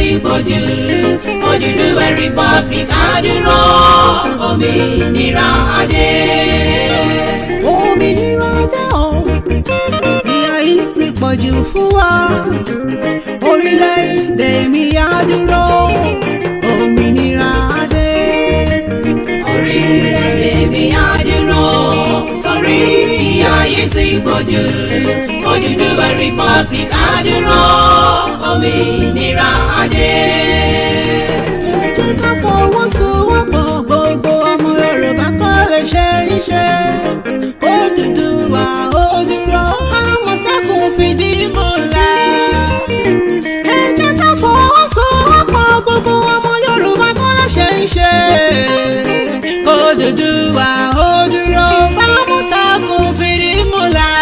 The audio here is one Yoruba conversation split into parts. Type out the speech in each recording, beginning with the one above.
ti pọ̀jù Odùduwà Republic àdúrà òmìnira adé. Òmìnira adé o, ìyà yìí ti pọ̀jù fún wa. Orílẹ̀-èdè mi àdúrà òmìnira adé. Orílẹ̀-èdè mi àdúrà torí ìyà yìí ti pọ̀jù Odùduwà Republic àdúrà òmìnira adé. Jẹ́ ká fọwọ́sowọ́pọ̀ gbogbo ọmọ Yorùbá kó lè ṣe iṣẹ́. Odùduwà ó dúró, Àmọ̀tẹ́kùn fìdí múlẹ̀. Ẹ jẹ́ ká fọwọ́sowọ́pọ̀ gbogbo ọmọ Yorùbá kó lè ṣe iṣẹ́. Odùduwà ó dúró, Àmọ̀tẹ́kùn fìdí múlẹ̀.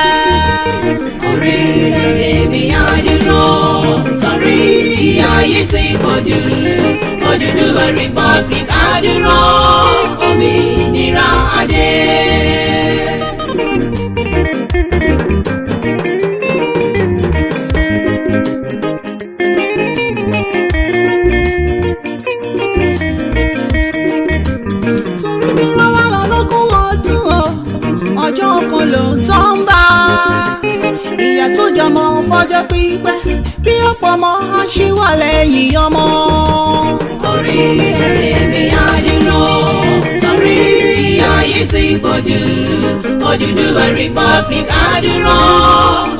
Orílẹ̀-èdè mi àdúrà torí ìyà yìí ti pọ̀jù Odùduwà Republic àdúrà òmìnira adé. Torí bí wọ́n wá lọ lógún ọdún o, ọjọ́ kan ló ń tọ́ ń bá. Ìyà tó jọmọ fọjọ́ pípẹ́ bí ọ̀pọ̀ ọmọ ṣíwà lẹ́yìn ọmọ. Orílẹ̀-èdè mi àdúrà torí ìyà yìí ti pọ̀jù Odùduwà Republic àdúrà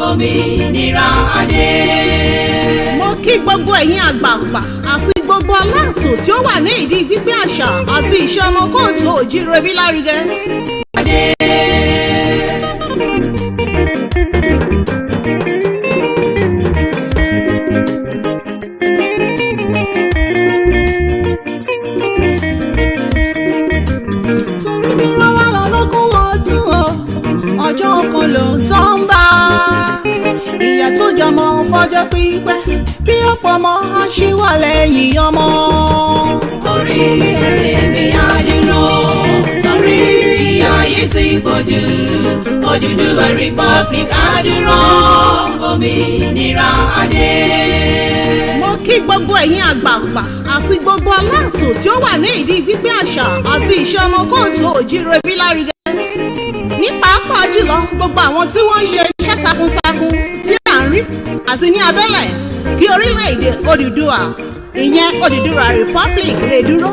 òmìnira adé. Mo kí gbogbo ẹ̀yin àgbààgbà àti gbogbo aláàtò tí ó wà ní ìdí gbígbé àṣà àti ìṣe ọmọ kóòtù òjíire bí lárugẹ. Torí bí wọ́n wá lọ lógún ọdún o, ọjọ́ kan ló ń tọ́ ń bá. Ìyà tó jọmọ fọjọ́ pípẹ́ bí ọ̀pọ̀ ọmọ ṣíwà lẹ́yìn ọmọ. Orílẹ̀-èdè mi àdúrà torí ìyà yìí ti pọ̀jù Odùduwà Republic àdúrà òmìnira adé. Mo kí gbogbo ẹ̀yin àgbààgbà àti gbogbo aláàtò tí ó wà ní ìdí gbígbé àṣà àti ìṣe ọmọ kóòtù òjíire bí lárugẹ. Ní pàápàá jùlọ gbogbo àwọn tí wọ́n ń ṣe iṣẹ́ takuntakun tí à ń rí àti ní abẹ́lẹ̀ kí orílẹ̀-èdè Odùduwà ìyẹn Odùduwà Republic lè dúró.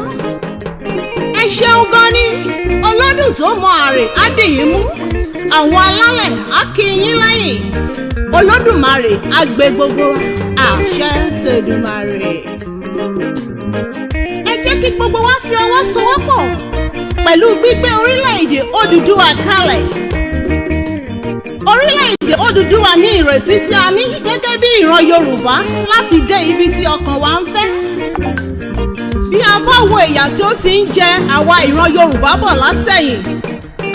Ẹ ṣeun gan ni, ọlọ́dún tó mọ àrè á dì yín mú. Àwọn alálẹ̀ á kí yín lẹ́yìn. Olódùmarè á gbé gbogbo àṣẹ tèdùmarè. Ẹ jẹ́ kí gbogbo wa fi ọwọ́ sowọ́pọ̀ pẹ̀lú gbígbé orílẹ̀-èdè Odùduwà kalẹ̀. Orílẹ̀-èdè Odùduwà ní ìrètí tí a ní gẹ́gẹ́ bí ìran Yorùbá láti dé ibi tí ọkàn wa ń fẹ́. Bí a bá wo ìyà tí ó ti ń jẹ àwa ìran Yorùbá bọ̀ látẹ̀yìn,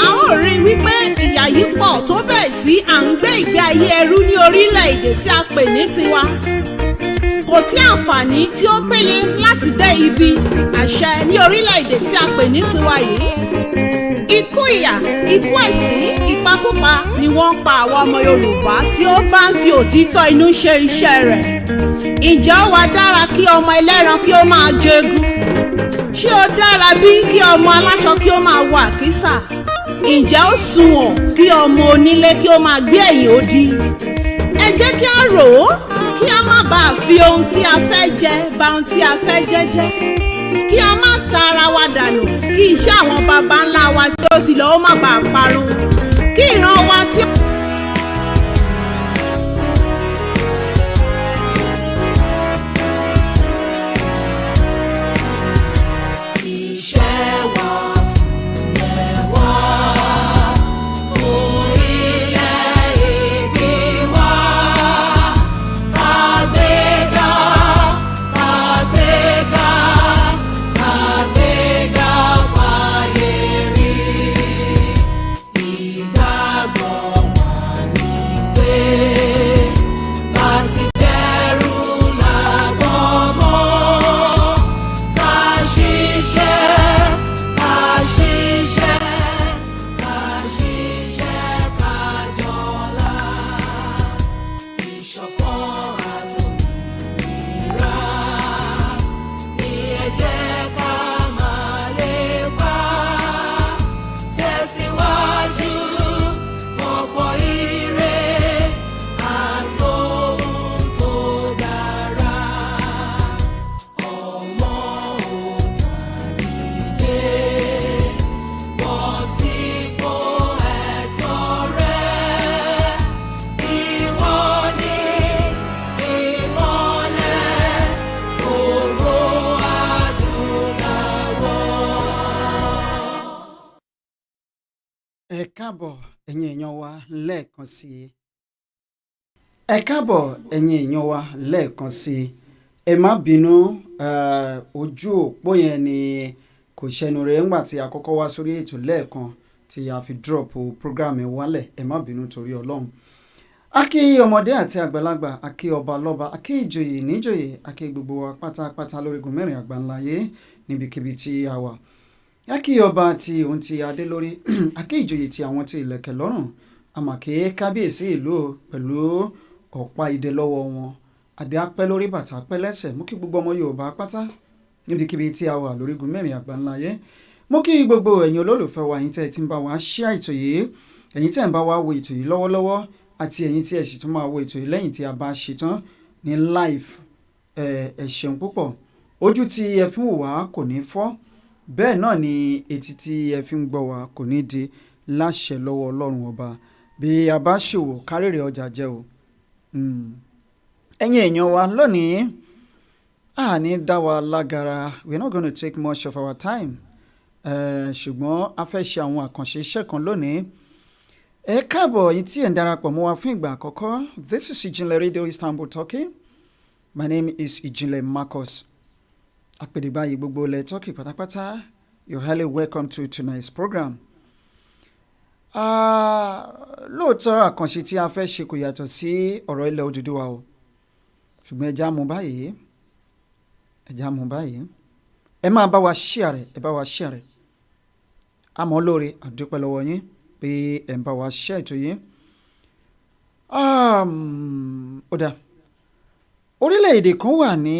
a ó rí wípé ìyà yìí pọ̀ tó bẹ́ẹ̀ tí à ń gbé ìgbé ayé ẹrú ní orílẹ̀-èdè tí a pè ní tiwa. Kò sí àǹfààní tí ó péye láti dé ibi àṣẹ ní orílẹ̀-èdè tí a pè ní tiwa yìí. Ikú ìyà, ikú ẹ̀sín, ìpakúpa ni wọ́n ń pa àwọn ọmọ Yorùbá tí ó bá ń fi òtítọ́ inú ṣe iṣẹ́ rẹ̀. Ǹjẹ́ ó wá dára kí ọmọ ẹlẹ́ran kí ó máa jẹgun? Ṣé ó dára bí kí ọmọ aláṣọ kí ó máa wọ àkísà? Ǹjẹ́ ó sunwọ̀n kí ọmọ onílé kí ó máa gbé ẹ̀yìn odi? Ẹ jẹ́ kí a rò ó kí a má bàa fi ohun tí a fẹ́ jẹ bà ohun tí a fẹ́ jẹ jẹ́. Kí a má ta ara wa dànù kí iṣẹ́ àwọn baba ńlá wa tí ó ti lọ ó má bàa parun. Kí ìran wa tí ó ìgbàgbọ́ káàbọ̀ ẹ̀yin èèyàn wa lẹ́ẹ̀kan sí i. ẹ káàbọ̀ ẹ̀yin èèyàn wa lẹ́ẹ̀kan sí i. ẹ má bínú ojú òpó yẹn ni kò ṣẹnu rẹ̀ ńgbà tí a kọ́kọ́ wá sórí ètò lẹ́ẹ̀kan tí a fi drop program ẹ̀ wálẹ̀. ẹ má bínú torí ọlọ́run. a kí ọmọdé àti àgbàlagbà, a kí ọba lọ́ba, a kí ìjòyè níjòyè, a kí gbogbo wa pátápátá lórígun mẹ́rin àgbáńláyé níbikíbi tí a wà. a kí ọba tí òun ti adé lórí, a kí ìjòyè tí àwọn ti ìlẹ̀kẹ̀ lọ́rùn, a mà kí kábíyèsí ìlú pẹ̀lú ọ̀pá idẹ lọ́wọ́ wọn, adé apẹ́ lórí bàtà apẹ́ lẹ́sẹ̀. mú kí gbogbo ọmọ Yorùbá pátá níbikíbi tí a wà lórígun mẹ́rin àgbáńláyé. mú kí gbogbo ẹ̀yin olólùfẹ́ wa, ẹ̀yin tẹ́ ẹ ti ń bá wa share ètò yìí, ẹ̀yin tẹ́ ẹ ń bá wa wo ètò yìí lọ́wọ́lọ́wọ́, àti ẹ̀yin tí ẹ sì tún máa wo ètò yìí lẹ́yìn tí a bá ṣetán ní live. ẹ ṣeun púpọ̀. ojú tí ẹ fi ń wò wá kò ní fọ́, bẹ́ẹ̀ náà ni etí tí ẹ fi ń gbọ́ wá kò ní di láṣẹ lọ́wọ́ Ọlọ́run ọba. bí a bá ṣòwò kárèrè ọjà jẹ́ o. ẹ̀yin èèyàn wa lónìí a ní dá wa lágara, we are not going to take much of our time. ṣùgbọ́n a fẹ́ ṣe àwọn àkànṣe iṣẹ́ kan lónìí. ẹ káàbọ̀ yìí tí ẹ̀ ń darapọ̀ mọ́ wa fún ìgbà àkọ́kọ́. This is Ìjìnlẹ̀ Radio Istanbul, Turkey. My name is Ìjìnlẹ̀ Marcus. àpèdè báyìí gbogbo ilẹ̀ Turkey pátápátá, you're highly welcome to tonight's program. lóòótọ́ àkànṣe tí a fẹ́ ṣe kò yàtọ̀ sí ọ̀rọ̀ ilẹ̀ Odùduwà o, ṣùgbọ́n ẹja mú báyìí, ẹ máa bá wa share rẹ̀, ẹ bá wa share rẹ̀. àmọ́ lóore àdúpẹ́ lọ́wọ́ yín pé ẹ̀ ń bá wa share ètò yìí. ó dáa. orílẹ̀-èdè kan wà ní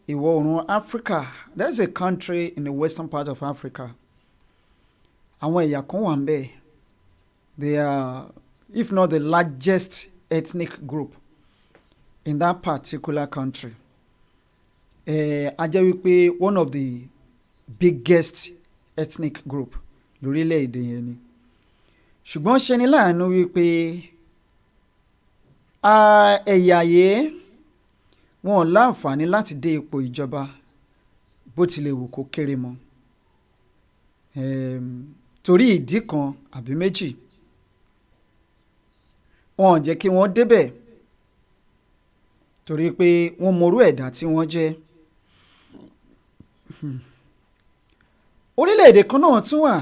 ìwọ̀ oòrùn Africa. There is a country in the western part of Africa. àwọn ẹ̀yà kan wà ń bẹ̀. They are, if not the largest ethnic group in that particular country. a jẹ́ wípé one of the biggest ethnic group lórílẹ̀-èdè yẹn ni. ṣùgbọ́n ṣe ni láàánú wípé ẹ̀yà yìí wọn ò láǹfààní láti dé ipò ìjọba bó tilẹ̀ wù kó kéré mọ́. torí ìdí kan àbí méjì wọn ò jẹ́ kí wọ́n débẹ̀, torí pé wọ́n mọrú ẹ̀dá tí wọ́n jẹ́. orílẹ̀-èdè kan náà tún wà,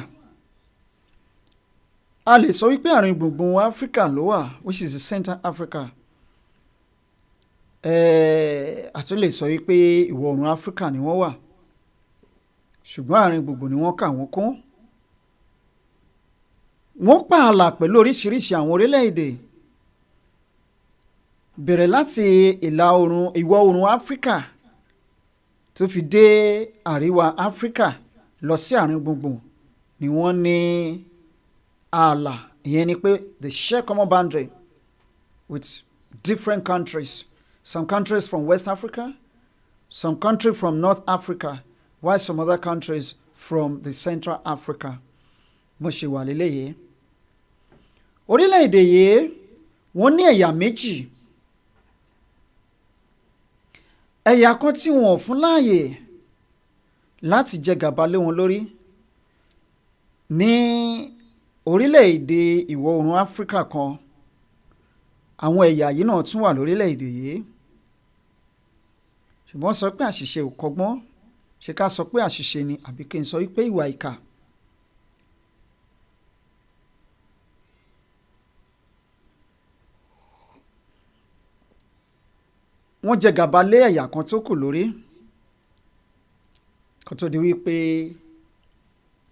a lè sọ wípé àárín gbùngbùn Áfíríkà ló wà, which is the Central Africa. a tún lè sọ wípé ìwọ̀ oòrùn Áfíríkà ni wọ́n wà, ṣùgbọ́n àárín gbùngbùn ni wọ́n kà wọ́n kún. wọ́n pààlà pẹ̀lú oríṣiríṣi àwọn orílẹ̀-èdè, bẹ̀rẹ̀ láti ìwọ̀ oòrùn Áfíríkà tó fi dé àríwá Áfíríkà lọ sí àárín gbùngbùn ni wọ́n ní ààlà. ìyẹn ni pé they share common boundary with different countries. Some countries from West Africa, some countries from North Africa, while some other countries from the Central Africa. mo ṣe wà lélẹ́yìí. orílẹ̀-èdè yìí wọ́n ní ẹ̀yà méjì. ẹ̀yà kan tí wọn ò fún láàyè láti jẹ gàba lé wọn lórí ní orílẹ̀-èdè ìwọ̀ oòrùn Áfíríkà kan. àwọn ẹ̀yà yìí náà tún wà lórílẹ̀-èdè yìí, ṣùgbọ́n sọ pé àṣìṣe ò kọ́gbọ́n. ṣé ká sọ pé àṣìṣe ni àbí kí n sọ wípé ìwà ìkà. wọ́n jẹ gàba lé ẹ̀yà kan tó kù lórí kó tó di wípé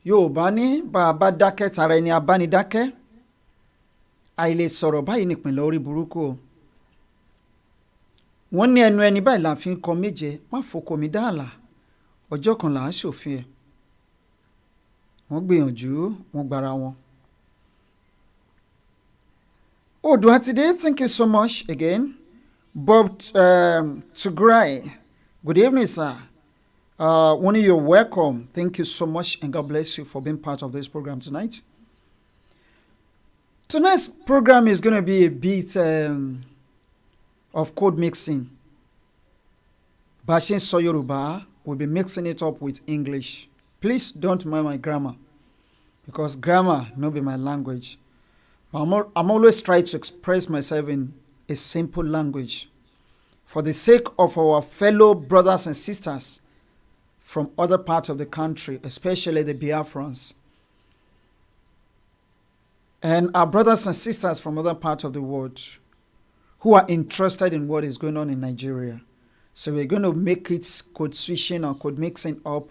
Yorùbá ní bá a bá dákẹ́ tara ẹni abánidákẹ́. àìlè sọ̀rọ̀ báyìí nípìnlẹ̀ orí burúkú o. wọ́n ní ẹnu ẹni báyìí la fi ń kọ méje, má fòkò mi dáàlà, ọjọ́ kan là á ṣòfin ẹ̀. wọ́n gbìyànjú, wọ́n gbára wọn. Oòduà Today, thank you so much again. Bob Tugrai, good evening, sir. Wani, you're welcome. Thank you so much, and God bless you for being part of this program tonight. Tonight's program is going to be a bit of code mixing. Bashin So Yoruba will be mixing it up with English. Please don't mind my grammar, because grammar no be my language. I'm always trying to express myself in a simple language for the sake of our fellow brothers and sisters from other parts of the country, especially the Biafrans, and our brothers and sisters from other parts of the world who are interested in what is going on in Nigeria. So we're going to make it code switching or code mixing up,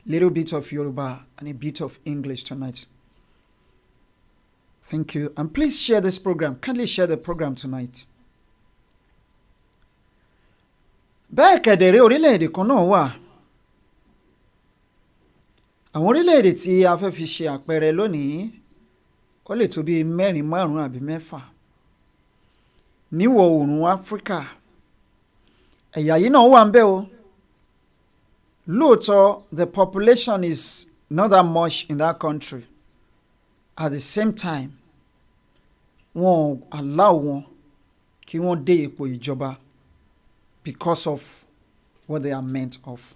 a little bit of Yoruba and a bit of English tonight. Thank you. And please share this program. Kindly share the program tonight. Bẹ́ẹ̀ kẹ̀dẹ̀rẹ́ orílẹ̀-èdè kan náà wà. Àwọn orílẹ̀-èdè tí a fẹ́ fi ṣe àpẹẹrẹ lónìí, ó lè tó bí 4, 5 àbí 6. Níwọ̀ oòrùn Áfíríkà, ẹ̀yà yìí náà wà ń bẹ̀ o. Lóòótọ́, the population is not that much in that country. At the same time, wọ́n allow wọn kí wọ́n dé ipò ìjọba because of what they are meant of.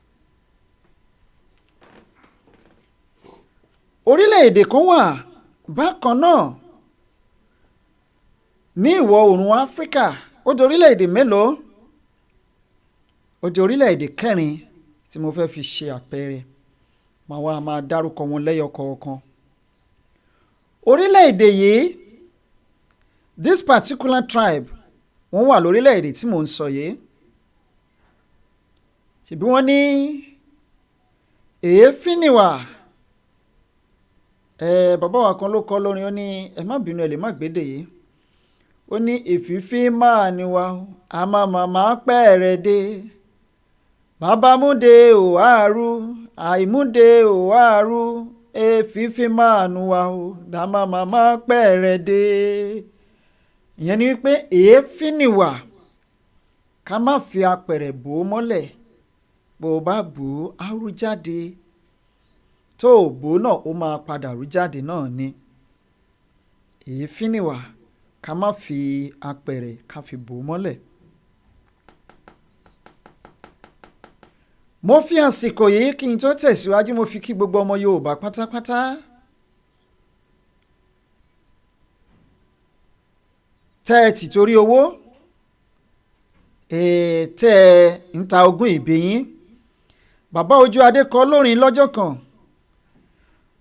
Orílẹ̀-èdè kan wà bákan náà ní ìwọ̀ oòrùn Áfíríkà. Ó di orílẹ̀-èdè mélòó? Ó di orílẹ̀-èdè 4 tí mo fẹ́ fi ṣe àpẹẹrẹ. Màá wá máa dárúkọ wọn lẹ́yọ kọ̀ọ̀kan. Orílẹ̀-èdè yìí, this particular tribe, wọ́n wà lórílẹ̀-èdè tí mò ń sọ yìí. Ṣèbí wọ́n ní èéfín nìwà. Bàbá wa kan ló kọ lórin, ó ní ẹ má bínú, ẹ lè má gbédè yìí. Ó ní èfífín máa níwà, a máa màmá pẹ́ẹ̀rẹ̀ dé. Bàbá múde ò àárú, àìmúde ò àárú. Èfífín máa níwà o, dàmá màmá pẹ́ẹ̀rẹ̀ dé. Ìyẹn ni wípé èéfín nìwà, ká má fi apẹ̀rẹ̀ bò ó mọ́lẹ̀. Bó o bá bò ó, á rú jáde. Tó o bò ó náà, ó máa padà rú jáde náà ni. Èéfín nìwà, ká má fi apẹ̀rẹ̀ ká fi bò ó mọ́lẹ̀. Mo fi àsìkò yìí kí n tó tẹ̀síwájú, mo fi kí gbogbo ọmọ Yorùbá pátápátá. Tẹ́ ẹ ti torí owó, tẹ́ ẹ ń ta ogún ìbí yín. Bàbá Ojú Adé kọ lórin lọ́jọ́ kan.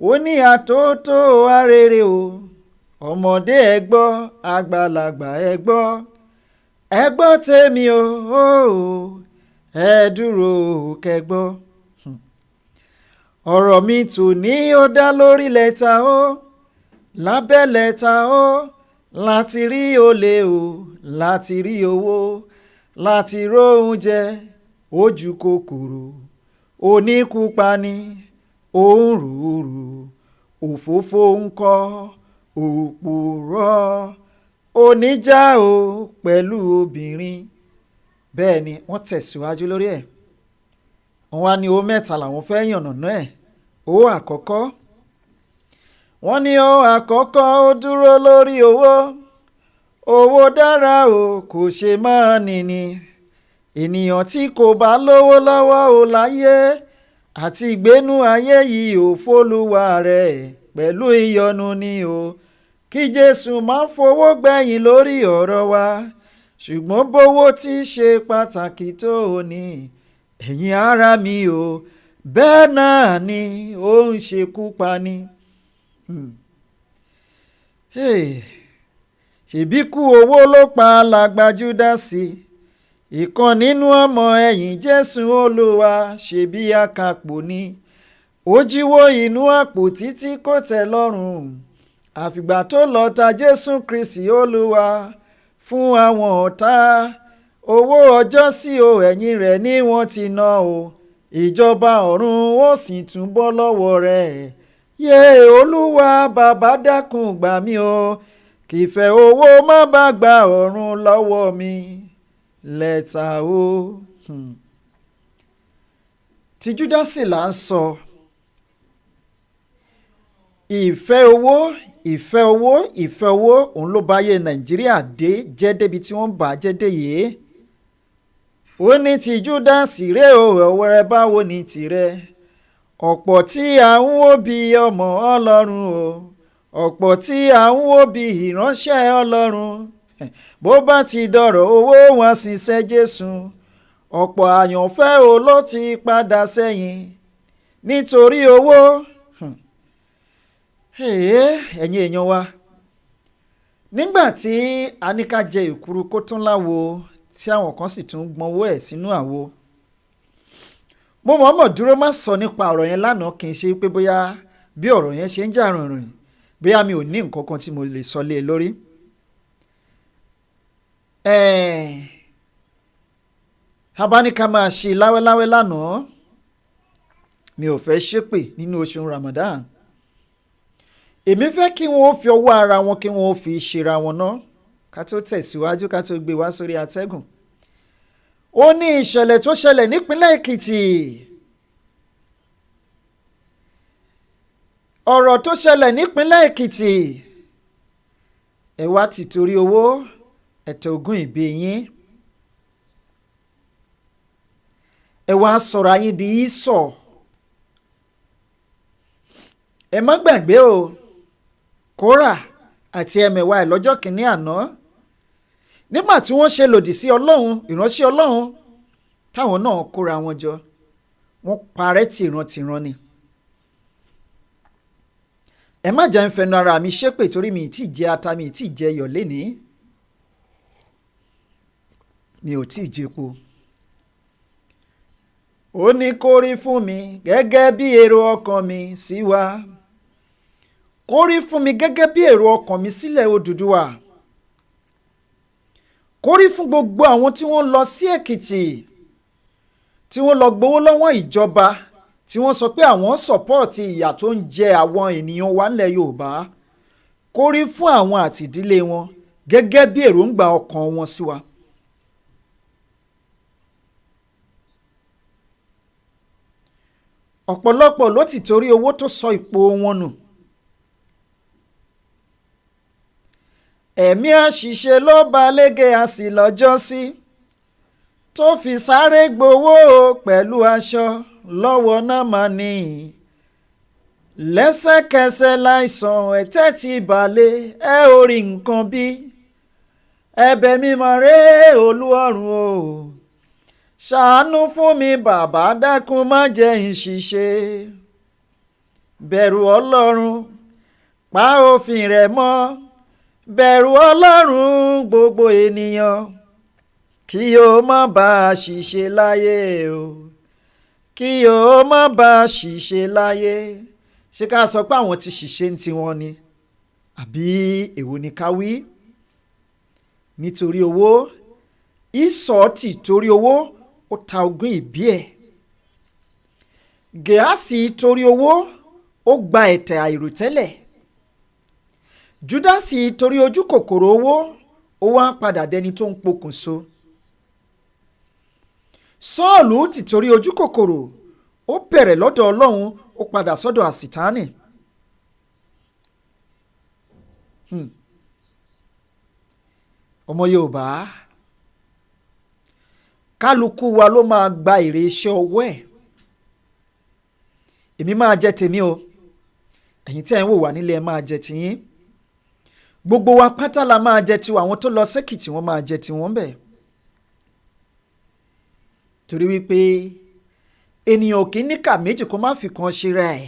Ó ní àtótó arére o, ọmọdé ẹ gbọ́, àgbàlagbà ẹ gbọ́. Ẹ gbọ́ tèmi o, ẹ dúró kẹ́gbọ́. Ọ̀rọ̀ mi tòní ó dá lórí lẹ́tà o, lábẹ́ lẹ́tà o, láti rí olè o, láti rí owó, láti róúnjẹ, ojú kòkòrò, oníkúpani, òǹrùrù, òfófó ńkọ́, òpùrọ́, oníjà o pẹ̀lú obìnrin. Bẹ́ẹ̀ ni wọ́n tẹ̀síwájú lórí ẹ̀. Wọ́n wá ní ó 3 làwọn fẹ́ yànnàná ẹ̀. Ó àkọ́kọ́, wọ́n ní ó àkọ́kọ́ ó dúró lórí owó. Owó dára o, kò ṣe máa nìní. Ènìyàn tí kò bá lówó lọ́wọ́ ò láyé, àti ìgbénú ayé yìí ò fólúwa rẹ̀ pẹ̀lú ìyọnu ni o. Kí Jésù má fowó gbẹ̀yìn lórí ọ̀rọ̀ wa, ṣùgbọ́n bówó tí ṣe pàtàkì tó ní, ẹ̀yin ará mi o, bẹ́ẹ̀ náà ni ó ń ṣekú pani. Ṣèbí kú owó ló pa alàgbà Júdásì, ìkan nínú ọmọ ẹ̀yìn Jésù Olúwa, ṣèbí akápò ni. Ó jíwó inú àpò títí kò tẹ́ lọ́rùn, àfìgbà tó lọ ta Jésù Kristi Olúwa fún àwọn ọ̀tá. Owó ọjọ́ sí o, ẹ̀yìn rẹ̀ ni wọ́n ti ná o. Ìjọba ọ̀run ó sì tún bọ́ lọ́wọ́ rẹ̀. Yé Olúwa bàbá dákun gbà mí o, kìfẹ́ owó má bá gba ọ̀run lọ́wọ́ mi. Lẹ́tà o. Ti Júdásì là ń sọ. Ìfẹ́ owó, ìfẹ́ owó, ìfẹ́ owó, òun ló bá yé Nàìjíríà dé jẹ́ débi tí wọ́n bá jẹ́ dé yìí. Ó ní ti Júdásì rè o, ọ̀wẹ́rẹ́ báwo ni tirẹ̀? ọ̀pọ̀ tí à ń wò bí ọmọ Ọlọ́run o, ọ̀pọ̀ tí à ń wò bí ìránṣẹ́ Ọlọ́run, bó bá ti dọ̀rọ̀ owó wọn ṣiṣẹ́ Jésù, ọ̀pọ̀ àyànfẹ́ o ló ti padà sẹ́yìn nítorí owó. Ẹ̀yin èèyàn wa, nígbà tí a ní ká jẹ ìkuru kó tún láwo tí àwọn kan sì tún gbọ́nwó ẹ̀ sínú àwo, mo mọ̀ọ́mọ̀ dúró má sọ nípa ọ̀rọ̀ yẹn lánàá, kì í ṣe pé bóyá bí ọ̀rọ̀ yẹn ṣe ń jà rìnrìn bóyá mi ò ní nǹkan kan tí mo lè sọ lé e lórí. Abáníká máa ṣe láwẹ́láwẹ́ lánàá, mi ò fẹ́ ṣépè nínú oṣù Ramadan. Èmi fẹ́ kí wọ́n fi ọwọ́ ara wọn kí wọ́n fi ṣera wọn ná ká tó tẹ̀síwájú, ká tó gbé wá sórí atẹ́gùn. Ó ní ìṣẹ̀lẹ̀ tó ṣẹlẹ̀ nípínlẹ̀ Èkìtì. Ọ̀rọ̀ tó ṣẹlẹ̀ nípínlẹ̀ Èkìtì, ẹ wá ti torí owó ẹ̀tọ́ ogún ìbí yín, ẹ wá sọ̀rọ̀ ayé di ìsọ̀. Ẹ má gbàgbé o, Kórà àti ẹmẹ̀wà ẹ̀ lọ́jọ́ kìíní àná, nígbà tí wọ́n ṣe lòdì sí Ọlọ́run, ìránṣẹ́ Ọlọ́run, táwọn náà kóra wọn jọ, wọ́n parẹ́ tìrantìran ni. Ẹ má jẹ́ ń fẹnu ara mi ṣépè torí mi ì tí ì jẹ ata, mi ì tí ì jẹ iyọ̀ lénìí, mi ò tí ì jẹpo. Ó ní kó rí fún mi gẹ́gẹ́ bí èrò ọkàn mi sí wa, kó rí fún mi gẹ́gẹ́ bí èrò ọkàn mi sílẹ̀ Odùduwà, kó rí fún gbogbo àwọn tí wọ́n lọ sí Èkìtì, tí wọ́n lọ gbowó lọ́wọ́ ìjọba, tí wọ́n sọ pé àwọn sọ̀pọ́ọ̀tì ìyà tó ń jẹ àwọn ènìyàn wa nílẹ̀ Yorùbá, kó rí fún àwọn àti ìdílé wọn gẹ́gẹ́ bí èròǹgbà ọkàn wọn sí wa. Ọ̀pọ̀lọpọ̀ ló ti torí owó tó sọ ipò wọn nù. Ẹ̀mí àṣìṣe ló ba lége àsì lọ́jọ́ sí, tó fi sáré gbowó pẹ̀lú aṣọ lọ́wọ́ náà máa ní. Lẹ́sẹ̀kẹsẹ̀ láìsàn ẹ̀tẹ̀ ti balẹ̀, ẹ ò rí nǹkan bí. Ẹ̀bẹ̀ mi mọ̀ rẹ́ Olúọ̀run o, ṣàánú fún mi bàbá, dákun má jẹ́ n ṣìṣe. Bẹ̀rù Ọlọ́run, pa òfin rẹ̀ mọ́, bẹ̀rù Ọlọ́run gbogbo ènìyàn, kí o má bá a ṣìṣe láyé o, kí o má bá a ṣìṣe láyé. Ṣé ká sọ pé àwọn ti ṣìṣe ń tiwọn ni, àbí èwo ni ká wí? Nítorí owó, Ísọ̀ ti torí owó ó ta ogún ìbí ẹ̀. Gèásì torí owó ó gba ẹ̀tẹ̀ àìròtẹ́lẹ̀. Júdásì torí ojú kòkòrò owó ó wá padà dẹni tó ń pokùnso. Sọ́ọ̀lù ti torí ojú kòkòrò ó bẹ̀rẹ̀ lọ́dọ̀ Ọlọ́run, ó padà sọ́dọ̀ àsìtánì. Ọmọ Yorùbá, kálukú wa ló máa gba èrè iṣẹ́ ọwọ́ ẹ̀. Èmi máa jẹ tèmi o, ẹ̀yin tí ẹ̀ ń wò wá nílé ẹ máa jẹ tiyín. Gbogbo wa pátá la máa jẹ tiwa, àwọn tó lọ sẹ́kìtì wọ́n máa jẹ tiwọn bẹ̀. Torí wípé ènìyàn ò kì í níkà méjì kó má fi kan ṣe rẹ̀.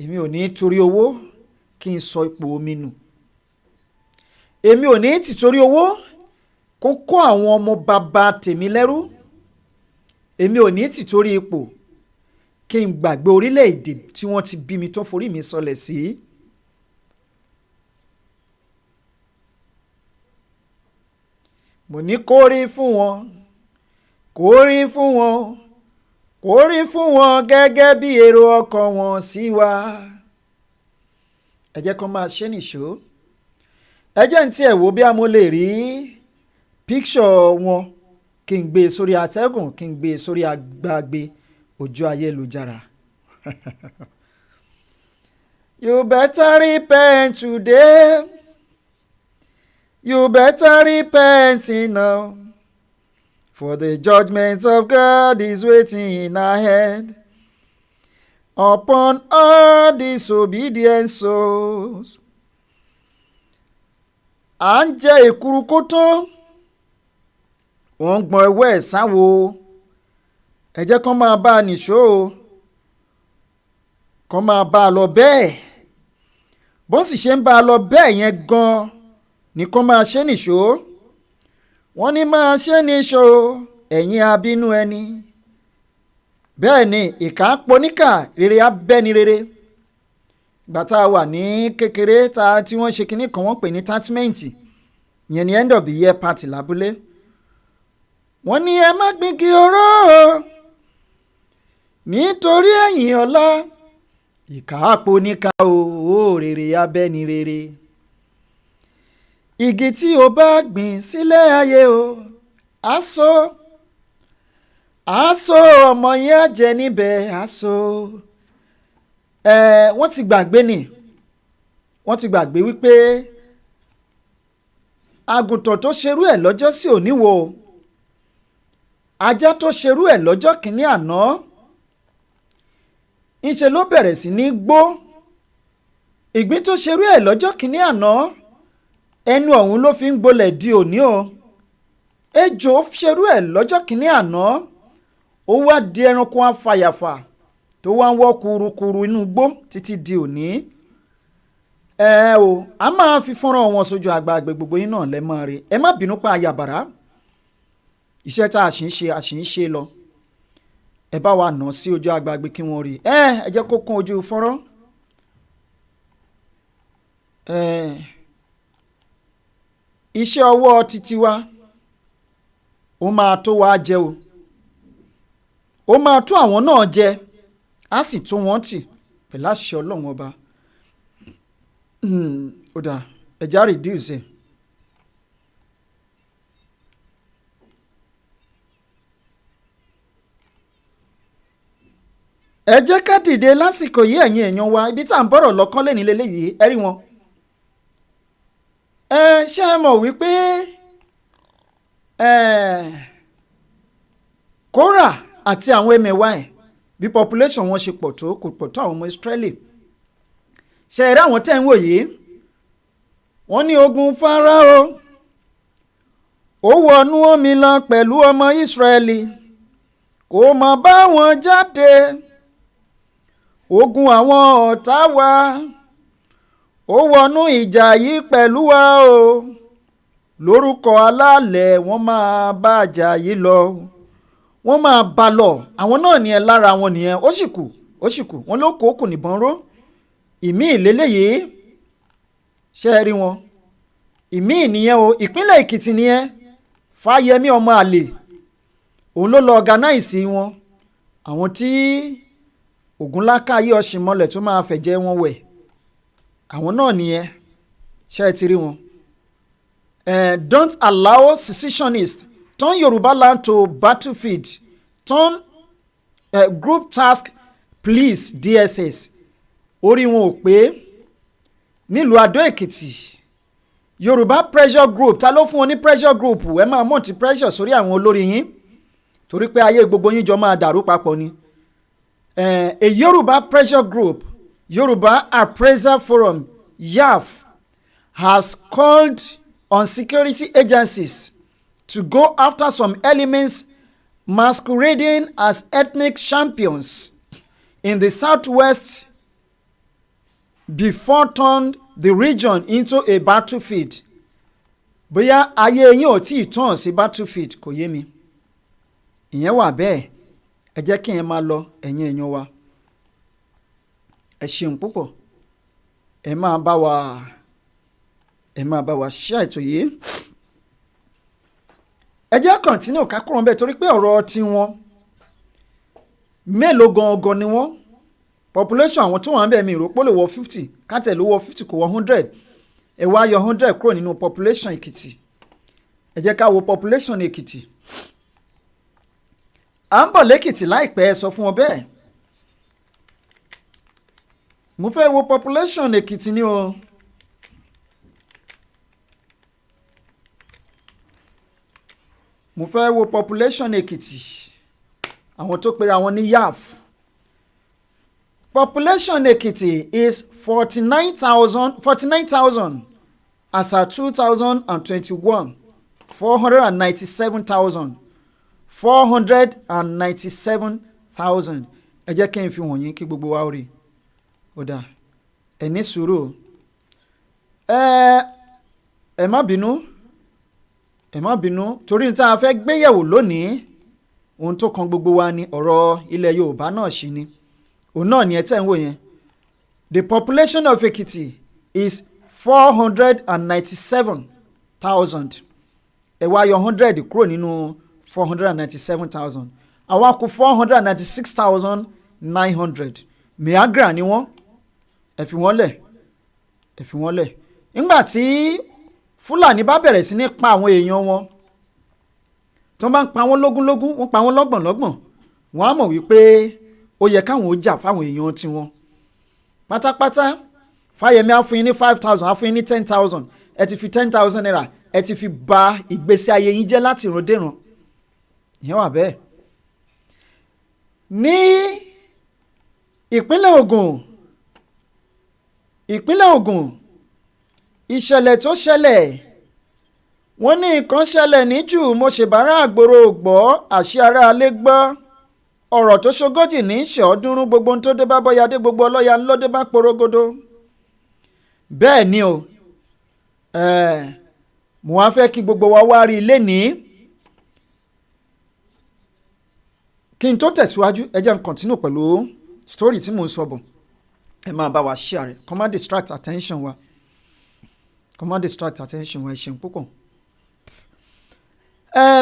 Èmi ò ní torí owó kí n sọ ipò mi nù. Èmi ò ní tìtorí owó kó kó àwọn ọmọ bàbá tèmi lẹ́rú. Èmi ò ní tìtorí ipò kí n gbàgbé orílẹ̀-èdè tí wọ́n ti bí mi tó forí mi sọlẹ̀ sí. Mo ní kó rí fún wọn, kó rí fún wọn, kó rí fún wọn gẹ́gẹ́ bí èrò ọkàn wọn sí wa. Ẹ jẹ́ kó máa ṣe nìṣó. Ẹ jẹ́ n tí ẹ̀ wò bí a mo lè rí picture wọn kí n gbé sórí atẹ́gùn, kí n gbé sórí agbágbé ojú ayélujára. You better repent today. You better repent now. For the judgment of God is waiting ahead. upon all disobedient souls. À ń jẹ èkuru kó tó wọ́n ń gbọ́n ẹwọ́ ẹ̀ sáwo ẹ jẹ́ kán máa bá a nìṣó o kán máa bá a lọ bẹ́ẹ̀ bọ́n sì ṣe ń bá a lọ bẹ́ẹ̀ yẹn gan-an ni kán máa ṣe nìṣó wọ́n ní máa ṣe nìṣó ẹ̀yin abínú ẹni bẹ́ẹ̀ ni ìkà ń poníkà rere á bẹ́ni rere ìgbà tá a wà ní kékeré tí wọ́n ṣe kinní kan wọ́n pè ní tátmẹ́ǹtì yẹn ní end of the year party lábúlé wọ́n ní ẹ má gbígi oró nítorí ẹ̀yìn ọ̀la ìkà á poníkà o rere á bẹ́ni rere igi tí o bá gbìn sílẹ̀ ayé o àásó ọmọ yẹn á jẹ níbẹ̀ àásó wọ́n ti gbàgbé ni wọ́n ti gbàgbé wípé àgùntàn tó ṣerú ẹ̀ lọ́jọ́ sí òní wo ajá tó ṣerú ẹ̀ lọ́jọ́ kìíní àná ńṣe ló bẹ̀rẹ̀ sí ní gbó ìgbín tó ṣerú ẹ̀ lọ́jọ́ kìíní àná ẹnu ọ̀hún ló fi ń gbolẹ̀ di òní o ejò ṣerú ẹ̀ lọ́jọ́ kìíní àná ó wá di ẹranko afàyàfà tó wá ń wọ́ kurukuru inú igbó títí di òní a máa fi fọ́nrán wọn sójú àgbààgbè gbogbo yín náà lẹ́mọ́ rẹ̀ ẹ má bínú pa àyàbàrá iṣẹ́ tá a sì ń ṣe lọ ẹ bá wa nà sí ojú àgbààgbè kí wọ́n rí ẹ jẹ́ kó kún ojú fọ́nrán iṣẹ́ ọwọ́ títí wa ó máa tó wa jẹ o ó máa tó àwọn náà jẹ á sì tó wọ́n tì pẹ̀lú àṣẹ ọlọ́run ọba ó dà ẹ̀já reduce ẹ̀. ẹ jẹ́ ká dìde lásìkò yìí ẹ̀yin èèyàn wa ibi tá à ń bọ̀rọ̀ lọ́kàn lẹ́ni lélẹ́yìí ẹ rí wọn. ṣé ẹ mọ̀ wípé Kórà àti àwọn ẹmẹ̀wà ẹ̀ bí population wọn ṣe pọ̀ tó kò pọ̀ tó àwọn ọmọ Israeli ṣe eré àwọn tẹ́ ń wò yìí wọ́n ní ogun Fáráò ó wọnú omi lọ pẹ̀lú ọmọ Israeli kò mọ̀ bá wọn jáde ogun àwọn ọ̀tá wa ó wọnú ìjà yìí pẹ̀lú wa o lórúkọ alálẹ̀ wọ́n máa bá àjà yìí lọ wọ́n máa bá lọ àwọn náà nìyẹn lára wọn nìyẹn ó sì kù wọ́n ló kó nìbọn ró ìmí ìlélẹ́yìí ṣe é rí wọn ìmí nìyẹn o ìpínlẹ̀ Èkìtì nìyẹn Fáyẹmí ọmọ àlè òun ló lọ organize wọn àwọn tí Ògúnláká ayé ọ̀sìnmọ́lẹ̀ tó máa fẹ̀jẹ̀ wọn wẹ̀ àwọn náà nìyẹn ṣe é ti rí wọn. Don't allow secessionists turn Yoruba land to battlefield turn group task police DSS orí wọn ò pé nílùú Adó Èkìtì Yorùbá pressure group ta ló fún wọn ní pressure group ẹ máa mọ̀ tí pressure sórí àwọn olórí yín torí pé ayé gbogbo yín jọ máa dàrú papọ̀ ni a Yoruba pressure group Yoruba Appraisal Forum YAF has called on security agencies to go after some elements masquerading as ethnic champions in the southwest before turned the region into a battlefield. Bóyá ayé yín ò tí ì tàn sí battlefield kò yé mi. Ìyẹn wà bẹ́ẹ̀ ẹ jẹ́ kí yẹn máa lọ ẹ̀yin èèyàn wa. Ẹ ṣeun púpọ̀ ẹ máa bá wa ṣe ètò yìí. Ẹ jẹ́ kọ́ntínú ká kúrò ńbẹ̀ torí pé ọ̀rọ̀ tiwọn mélòó gangan ni wọ́n population àwọn tó wà ń bẹ̀ mi ìròpó lè wọ 50 kátẹ̀ ló wọ 50 kò wọ 100 ẹ wá yọ 100 kúrò nínú population Èkìtì ẹ jẹ́ ká wo population Èkìtì à ń bọ̀ lẹ́kìtì láìpẹ́ ẹ sọ fún wọn bẹ́ẹ̀ mo fẹ́ wo population Èkìtì ni o mo fẹ́ wo population Èkìtì àwọn tó pera wọn ní YAF Population Ekiti is 49,000 as at 2021. 497,000. Ẹ jẹ́ kí n fi wọ̀nyí kí gbogbo wa rí. Ó dáa. Ẹ ní sùúrù. Ẹ má bínú. Torí n tá a fẹ́ gbéyẹ̀wò lónìí, ohun tó kan gbogbo wa ni ọ̀rọ̀ ilẹ̀ Yorùbá náà ṣì ni. Òun náà ni ẹ tẹ́ ń wò yẹn. The population of Ekiti is 497,000. Ẹ wá yọ 100 kúrò nínú 497,000. Àwa kù 496,900. Miagra ni wọ́n. Ẹ fi wọ́n lẹ̀. Nígbà tí Fúlàní bá bẹ̀rẹ̀ sí ní pa àwọn èèyàn wọn, tí wọ́n bá ń pa wọ́n lógúnlógún, wọ́n pa wọ́n lọ́gbọ̀nlọ́gbọ̀n, wọ́n á mọ̀ wípé ó yẹ káwọn ó jà fáwọn èèyàn tiwọn. Pátápátá Fáyẹmí á fún yín ní 5,000, á fún yín ní 10,000. Ẹ ti fi 10,000 naira ẹ ti fi bà ìgbésí ayé yín jẹ́ láti ìrandéran. Ìyẹn wà bẹ́ẹ̀. Ní ìpínlẹ̀ Ògùn ìṣẹ̀lẹ̀ tó ṣẹlẹ̀, wọ́n ní nǹkan ṣẹlẹ̀ níjù mo ṣèbára àgbòrò gbọ́ àṣẹ ara alẹ́ gbọ́, ọ̀rọ̀ tó ṣogójì ní ṣọ̀ọ́dúnrún, gbogbo ohun tó dé bá bọ́yá dé, gbogbo ọlọ́yà ńlọ́dé bá porogodo. Bẹ́ẹ̀ ni o, mo wá fẹ́ kí gbogbo wa wá rí ilé ní. Kí n tó tẹ̀síwájú, ẹ jẹ́ n continue pẹ̀lú story tí mò ń sọ bọ̀. Ẹ máa bá wa share rẹ̀, kó má distract attention wa. Ẹ ṣeun púpọ̀.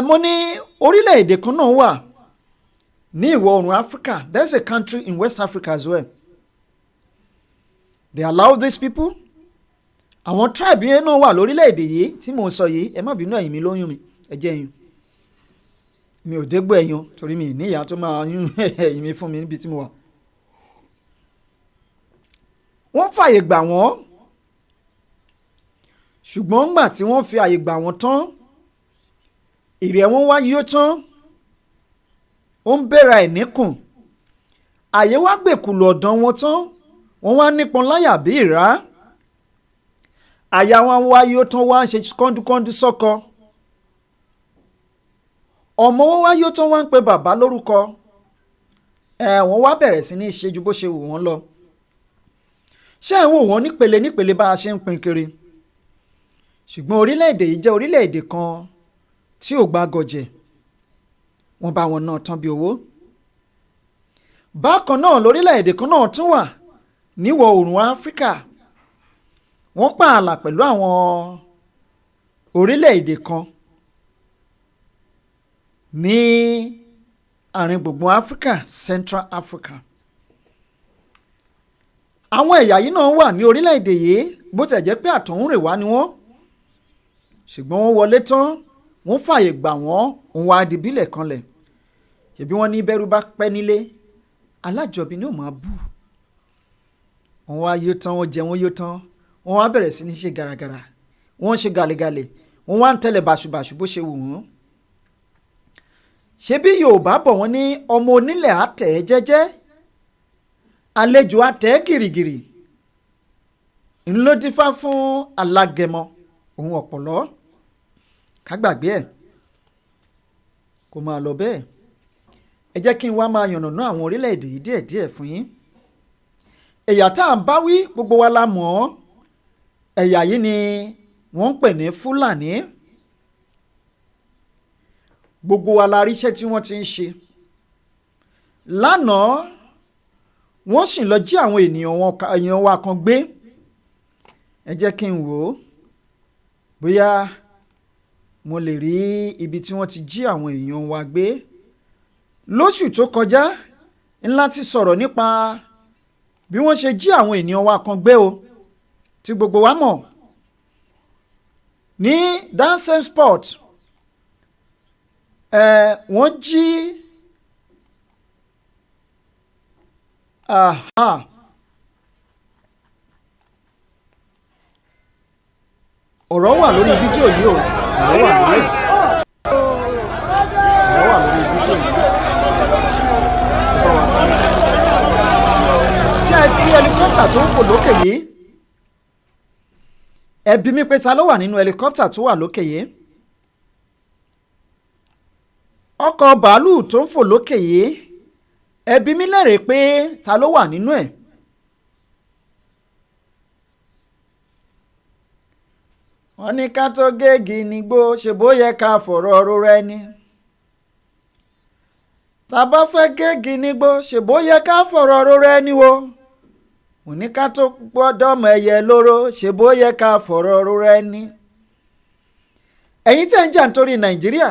Mo ní orílẹ̀-èdè kan náà wà ní ìwọ̀ oòrùn Africa. There's a country in West Africa as well. They allow these people. Àwọn tribe yẹn náà wà lórílẹ̀-èdè yìí tí mò ń sọ yìí. Ẹ má bínú, ẹ̀yin mi ló yún mi. Ẹ jẹ́ ẹ̀yin. Mi ò dégbò ẹ̀yin torí mi ní ìyá tó máa yún ẹ̀yin mi fún mi níbi tí mo wà. Wọ́n fàyè gbà wọ́n. Ṣùgbọ́n ńgbà tí wọ́n fi àyè gbà wọ́n tán, ìrẹ̀ wọn wá yó tán, ó ń bẹ̀rẹ̀ àìníkùn. Àyè wá gbèkùlù ọ̀dàn wọn tán, wọ́n wá nípọn láyà bí ìrá. Àyà wọn wá yó tán, wá ń ṣe kọ́ńdúkọ́ńdú sọ́kọ. Ọmọ wọn wá yó tán, wá ń pe bàbá lórúkọ. Wọ́n wá bẹ̀rẹ̀ sí ní ṣe ju bó ṣe wù wọ́n lọ. Ṣé ẹ̀ ń wò wọ́n nípele bá a ṣe ń pín kiri? Ṣùgbọ́n orílẹ̀-èdè yìí jẹ́ orílẹ̀-èdè kan tí ò gba gọ̀jẹ̀. Wọ́n bá wọn náà tán bí owó. Bákan náà lórílẹ̀-èdè kan náà tún wà níwọ̀ oòrùn Áfíríkà. Wọ́n pààlà pẹ̀lú àwọn orílẹ̀-èdè kan ní àárín gbùngbùn Áfíríkà, Central Africa. Àwọn ẹ̀yà yìí náà wà ní orílẹ̀-èdè yìí, bó tẹ̀ jẹ́ pé àtọ̀húnrìnwá ni wọ́n. Ṣùgbọ́n wọ́n wọlé tán, wọ́n fààyè gbà wọ́n, òun wá di bílẹ̀ kanlẹ̀. Ṣèbí wọ́n ní bẹ́rù bá pẹ́ nílé, alájọbí ni ó máa bù. Wọ́n wá yó tán, wọ́n jẹ wọ́n yó tán, wọ́n wá bẹ̀rẹ̀ sí ní ṣe gàràgàrà, wọ́n ṣe gàlégàlé, wọ́n wá ń tẹ̀lé bàṣubàṣu bó ṣe wù wọ́n. Ṣebí Yorùbá bọ̀ wọ́n ní ọmọ onílẹ̀ àtẹ̀ jẹ́jẹ́, àlejò àtẹ̀ gìrìgìrì. Ńlọdífá fún alágẹmọ òun ọ̀pọ̀lọ́, ká gbàgbé ẹ̀ kó máa lọ bẹ́ẹ̀. Ẹ jẹ́ kí n wá máa yànnàná àwọn orílẹ̀-èdè yìí díẹ̀díẹ̀ fún yín. Ẹ̀yà tá à ń bá wí gbogbo wa la mọ̀ ọ́. Ẹ̀yà yìí ni wọ́n ń pè ní Fúlàní. Gbogbo wa la rí iṣẹ́ tí wọ́n ti ń ṣe. Lánàá wọ́n sì lọ jí àwọn èèyàn wa kan gbé. Ẹ jẹ́ kí n wò ó bóyá mo lè rí ibi tí wọ́n ti jí àwọn èèyàn wa gbé. Lóṣù tó kọjá ńlá ti sọ̀rọ̀ nípa bí wọ́n ṣe jí àwọn ènìyàn wa kan gbé o, tí gbogbo wa mọ̀. Ní Dancing Sport wọ́n jí ọ̀rọ̀ wà lórí fídíò yìí o, ọ̀rọ̀ wà lórí fídíò yìí. fò lókè yìí ẹ bi mí pé ta ló wà nínú helicopter tó wà lókè yìí ọkọ̀ bàálù tó ń fò lókè yìí ẹ bi mí lérè pé ta ló wà nínú ẹ̀. wọ́n ní ká tó géègì nígbó ṣe bó yẹ ká fọ̀rọ̀ rora ẹni. tá a bá fẹ́ géègì nígbó ṣe bó yẹ ká fọ̀rọ̀ rora ẹni wo. wọ́n ní ká tó gbọ́dọ̀ mọ ẹyẹ lóró ṣe bó yẹ ká fọ̀rọ̀ rora ẹni. ẹ̀yin tẹ́ ń jà nítorí nàìjíríà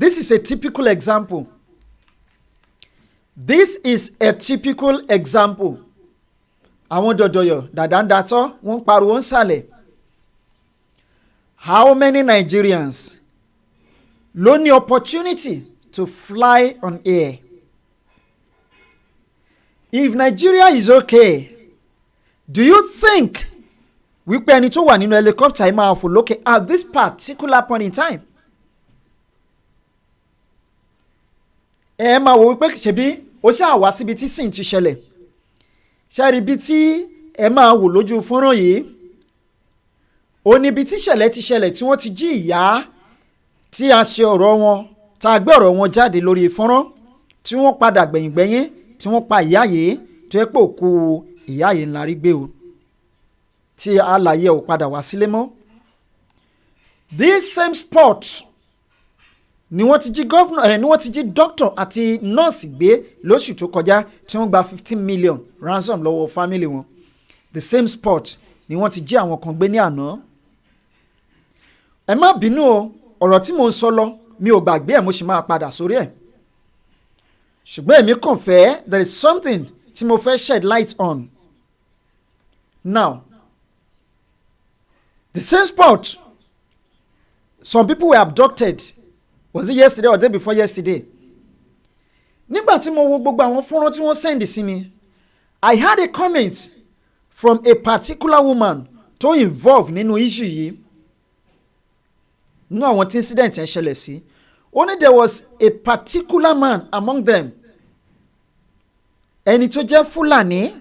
this is a typical example. This is a typical example. àwọn dọ̀dọ̀yọ̀ dàdá ń datọ́ wọ́n ń pariwo ń sàlẹ̀. How many Nigerians ló ní opportunity to fly on air? If Nigeria is okay, do you think wípé ẹni tó wà nínú helicopter yìí máa fò lókè at this particular point in time? ẹ máa wò wípé ṣebí ó ṣáà wá síbi tí sìn ti ṣẹlẹ̀ ṣáà rí ibi tí ẹ máa wò lójú fọ́nrán yìí ó níbi tí ìṣẹ̀lẹ̀ ti ṣẹlẹ̀ tí wọ́n ti jí ìyá tí a ṣe ọ̀rọ̀ wọn tá a gbé ọ̀rọ̀ wọn jáde lórí fọ́nrán tí wọ́n padà gbẹ̀yìngbẹ̀yìn tí wọ́n pa ìyá yìí tó yẹ pé òkú ìyá yìí ńlá rí gbé o tí alàyè ò padà wá sílé mọ́. This same spot ni wọ́n ti jí gọ́vnà ni wọ́n ti jí dókítà àti nọ́ọ̀sì gbé lóṣù tó kọjá tí wọ́n gba 15 million ransom lọ́wọ́ fámìlì wọn. The same spot ni wọ́n ti jí àwọn kan gbé ní àná. ẹ má bínú o ọ̀rọ̀ tí mò ń sọ lọ mi ò gbàgbé ẹ̀ mo sì máa padà sórí ẹ̀ ṣùgbọ́n èmi kàn fẹ́ there is something tí mo fẹ́ shed light on. Now the same spot some people were abducted. Was it yesterday or the day before yesterday? nígbà tí mo wo gbogbo àwọn fọ́nrán tí wọ́n send sí mi I had a comment from a particular woman tó involve nínú issue yìí nínú àwọn tí incident yẹn ṣẹlẹ̀ sí. Only there was a particular man among them ẹni tó jẹ́ Fulani.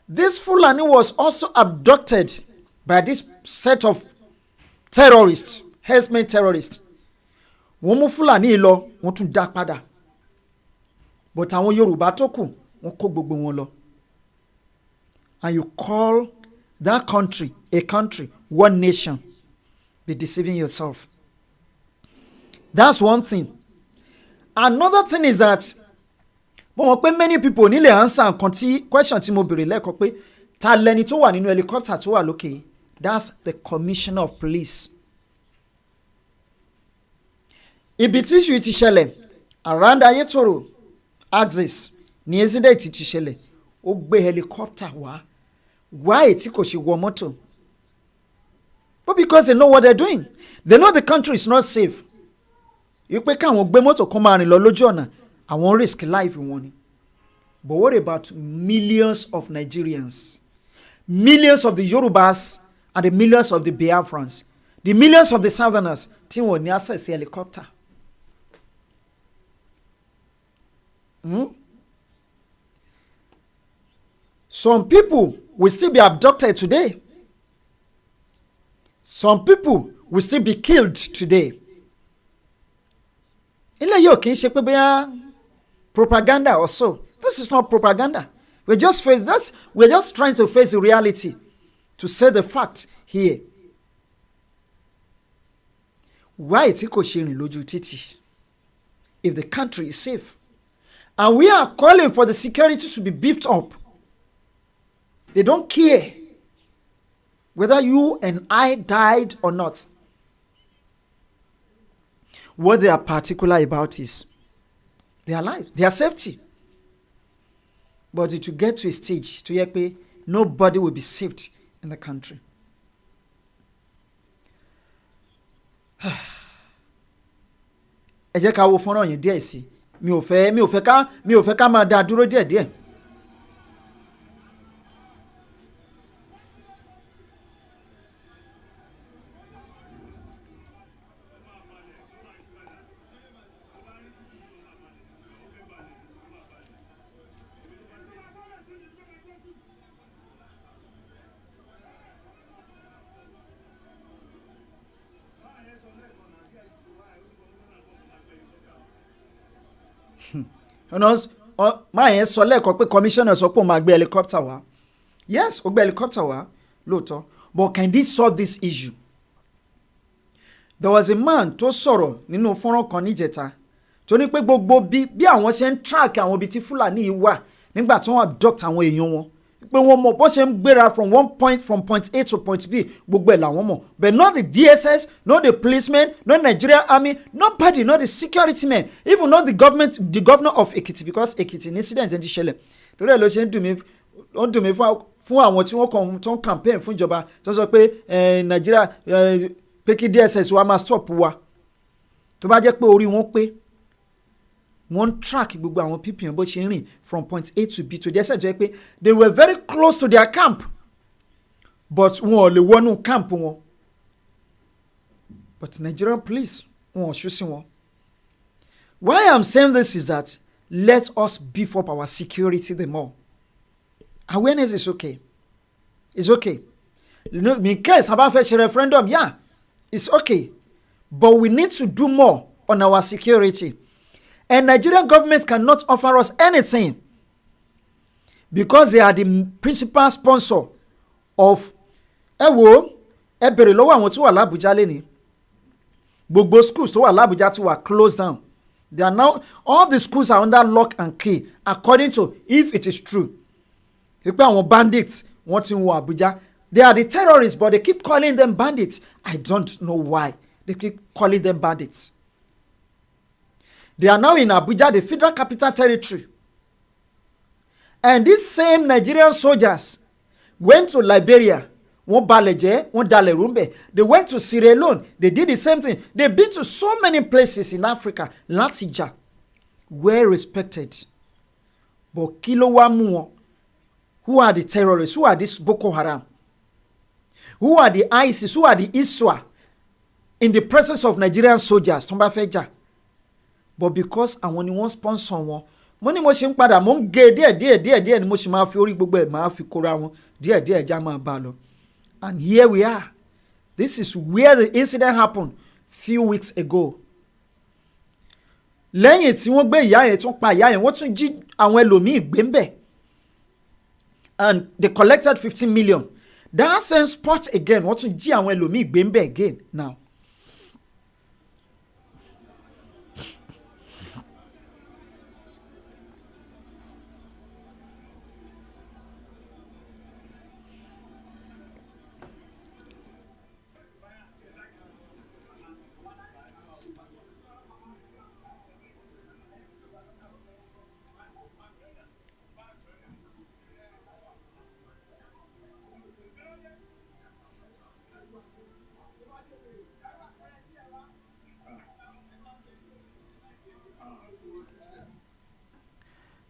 This Fulani was also abducted by this set of terrorists, herdsmen terrorists. wọ́n mú Fulani lọ wọ́n tún dá padà but àwọn Yorùbá tó kù wọ́n kó gbogbo wọn lọ. And you call that country a country, one nation, be deceiving yourself. That's one thing. Another thing is that mo mọ̀ pé many people nílẹ̀ answer nǹkan tí question tí mo béèrè lẹ́ẹ̀kan pé ta lẹni tó wà nínú helicopter tó wà lókè. That's the commissioner of police. Ibi tí ìṣù ti ṣẹlẹ̀ around Ayétòrò axis ní incident ti ṣẹlẹ̀ ó gbé helicopter wá why tí kò ṣe wọ mọ́tò? But because they know what they're doing. They know the country is not safe. Ìpè káwọn gbé mọ́tò kan máa rìn lọ lójú ọ̀nà àwọn risk life wọn ni. But what about millions of Nigerians? Millions of the Yorubas and the millions of the Biafrans. The millions of the Southerners tí wọ́n ní access sí helicopter. Some people will still be abducted today. Some people will still be killed today. Ilé yóò kì í ṣe pé bóyá propaganda or so. This is not propaganda. We're just trying to face the reality, to say the fact here. Why tí kò ṣe rìn lójú títì? If the country is safe. And we are calling for the security to be beefed up. They don't care whether you and I died or not. What they are particular about is their life, their safety. But it will get to a stage to where nobody will be saved in the country. Ẹ jẹ́ ká wo fọ́nrán yẹn díẹ̀ sí. Mi ò fẹ́ ká máa dá dúró díẹ̀. máa yẹn sọ lẹ́ẹ̀kan pé commissioner sọ pé òun máa gbé helicopter wá. Yes, ó gbé helicopter wá lóòótọ́, but can this solve this issue? There was a man tó sọ̀rọ̀ nínú fọ́nrán kan níjẹta tó ní pé gbogbo bí àwọn ṣe ń track àwọn ibi tí Fúlàní yìí wà nígbà tí wọ́n abduct àwọn èèyàn wọn pé wọ́n mọ̀ bó ṣe ń gbéra from point A to point B, gbogbo ẹ̀ làwọn mọ̀, but not the DSS, not the policemen, not Nigerian army, nobody, not the security men, even not the governor of Ekiti, because Ekiti incident ti ṣẹlẹ̀. Torí ẹ̀ ló ṣe ń dùn mí fún àwọn tí wọ́n kàn tó ń campaign fún ìjọba tó sọ pé Nigeria pé kí DSS wa máa stop wa, tó bá jẹ́ pé orí wọn pé wọ́n track gbogbo àwọn ppm bó ṣe ń rìn from point A to B to the extent pé they were very close to their camp but wọn ò lè wọnú camp wọn, but Nigerian police wọn ò ṣú sí wọn. Why I'm saying this is that let us beef up our security the more. Awareness is okay. It's okay. In case about a referendum, yeah, it's okay. But we need to do more on our security. And Nigerian government cannot offer us anything because they are the principal sponsor of ẹ bèrè lọ́wọ́ àwọn tó wà l'Abuja lẹ́ni. Gbogbo schools tó wà l'Abuja tí wà closed down. They are now, all the schools are under lock and key according to, if it is true. Pé àwọn bandits wọ́n ti wọ Abuja. They are the terrorists, but they keep calling them bandits. I don't know why they keep calling them bandits. They are now in Abuja, the Federal Capital Territory. And these same Nigerian soldiers went to Liberia. Wọ́n balẹ̀ jẹ́, wọ́n dalẹ̀ rúmbẹ̀. They went to Sierra Leone. They did the same thing. They've been to so many places in Africa. Láti jà, well respected. But kí ló wá mú wọn? Who are the terrorists? Who are these Boko Haram? Who are the ISIS? Who are the ISWA? In the presence of Nigerian soldiers, tó bá fẹ́ jà. But because àwọn ni wọ́n sponsor wọn, mo ní mo ṣe ń padà mo ń gé díẹ̀ ni mo ṣe máa fi orí gbogbo ẹ̀ máa fi kóra wọn díẹ̀ já máa bá lọ. And here we are. This is where the incident happened few weeks ago. Lẹ́yìn tí wọ́n gbé ìyá yẹn tún pa ìyá yẹn, wọ́n tún jí àwọn ẹlòmíì gbé ń bẹ̀. And they collected 15 million. That same spot again, wọ́n tún jí àwọn ẹlòmíì gbé ń bẹ̀ again now.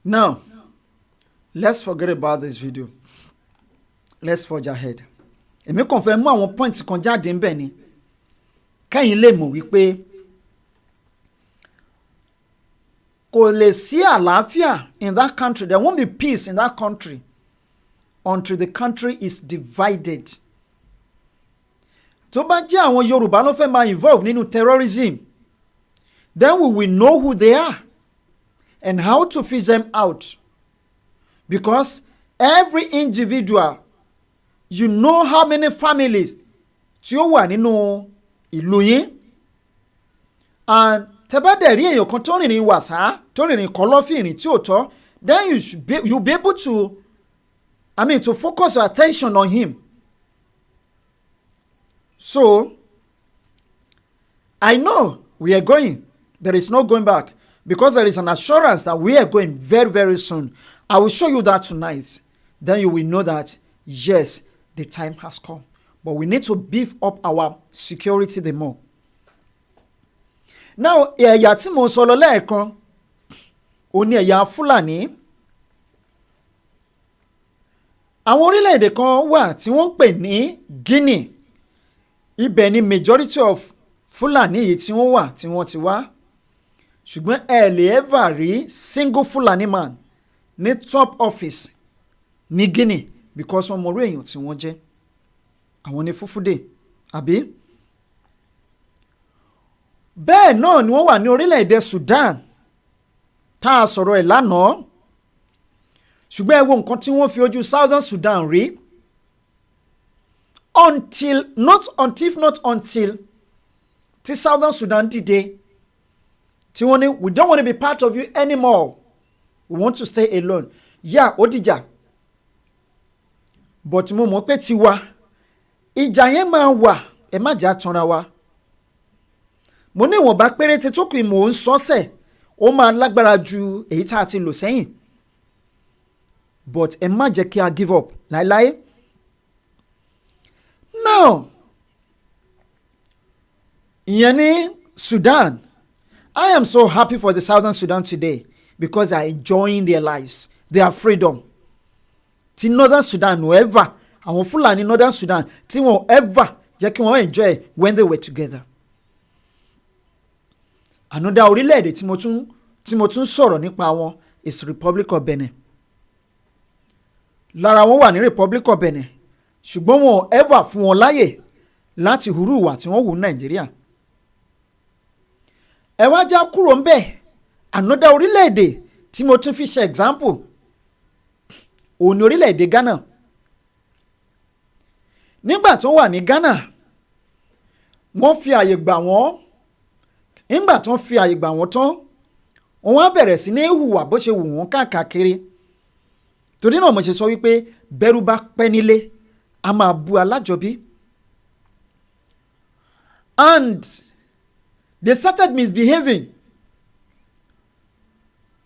Now, let's forget about this video. Let's forge ahead. Èmi kàn fẹ́ mú àwọn points kan jáde ńbẹ̀ ni. Kẹ́yìn lè mọ̀ wípé kò lè sí àlàáfíà in that country. There won't be peace in that country until the country is divided. Tó bá jẹ́ àwọn Yorùbá ló fẹ́ máa involve nínú terrorism, then we will know who they are and how to fish them out. Because every individual, you know how many families tí ó wà nínú ìlú yín. And tẹ́ bá dẹ̀ rí èèyàn kan tó rìnrìn wàsá, tó rìnrìn kọ̀lọ̀fín tí ò tọ́, then you'll be able to, to focus your attention on him. So, I know we are going. There is no going back. Because there is an assurance that we are going very, very soon. I will show you that tonight. Then you will know that, yes, the time has come. But we need to beef up our security the more. Now, ẹ̀yà tí mo sọ lọ lẹ́ẹ̀kan, ó ní ẹ̀yà Fúlàní. Àwọn orílẹ̀-èdè kan wà tí wọ́n ń pè ní Guinea. Ibẹ̀ ni majority of Fúlàní yìí tí wọ́n wà tí wọ́n ti wá. Ṣùgbọ́n ẹ lè ever rí single Fulani man ní top office ní Guinea because wọ́n mọ orí èèyàn tí wọ́n jẹ́. Àwọn ní Fufude, àbí? Bẹ́ẹ̀ náà ni wọ́n wà ní orílẹ̀-èdè Sudan tá a sọ̀rọ̀ ẹ̀ lánàá ṣùgbọ́n ẹ wo nǹkan tí wọ́n fi ojú Southern Sudan rí until tí Southern Sudan dìde tí wọ́n ní we don't want to be part of you anymore we want to stay alone ó dìjà but mo mọ̀ pé tiwa ìjà yẹn máa wà ẹ má jà tanra wa mo ní ìwọ̀nba péréte tó kù mò ń sọ́sẹ̀ ó máa lágbára ju èyí tá a ti lò sẹ́yìn but ẹ má jẹ́ kí a give up láéláé. Now ìyẹn ní Sudan, I am so happy for the Southern Sudan today because they are enjoying their lives, their freedom. Ti Northern Sudan no ever àwọn Fúlàní Northern Sudan tí wọn ever jẹ́ kí wọ́n enjoy when they were together. Another orílẹ̀-èdè tí mo tún sọ̀rọ̀ nípa wọn is Republic of Benin. Lára wọn wà ní Republic of Benin ṣùgbọ́n wọn ever fún wọn láyè láti hurú ìwà tí wọ́n hù ní Nàìjíríà. Ẹ wá já kúrò ń bẹ̀ another orílẹ̀-èdè tí mo tún fi ṣe example òun ni orílẹ̀-èdè Ghana. Nígbà tó wà ní Ghana wọ́n fi àyè gbà wọ́n nígbà tó ń fi àyè gbà wọ́n tán wọ́n á bẹ̀rẹ̀ sí ní hùwà bó ṣe wù wọ́n káàkiri torí náà mo ṣe sọ wípé bẹ́rù bá pẹ́ nílé a máa bu alájọbí. And they started misbehaving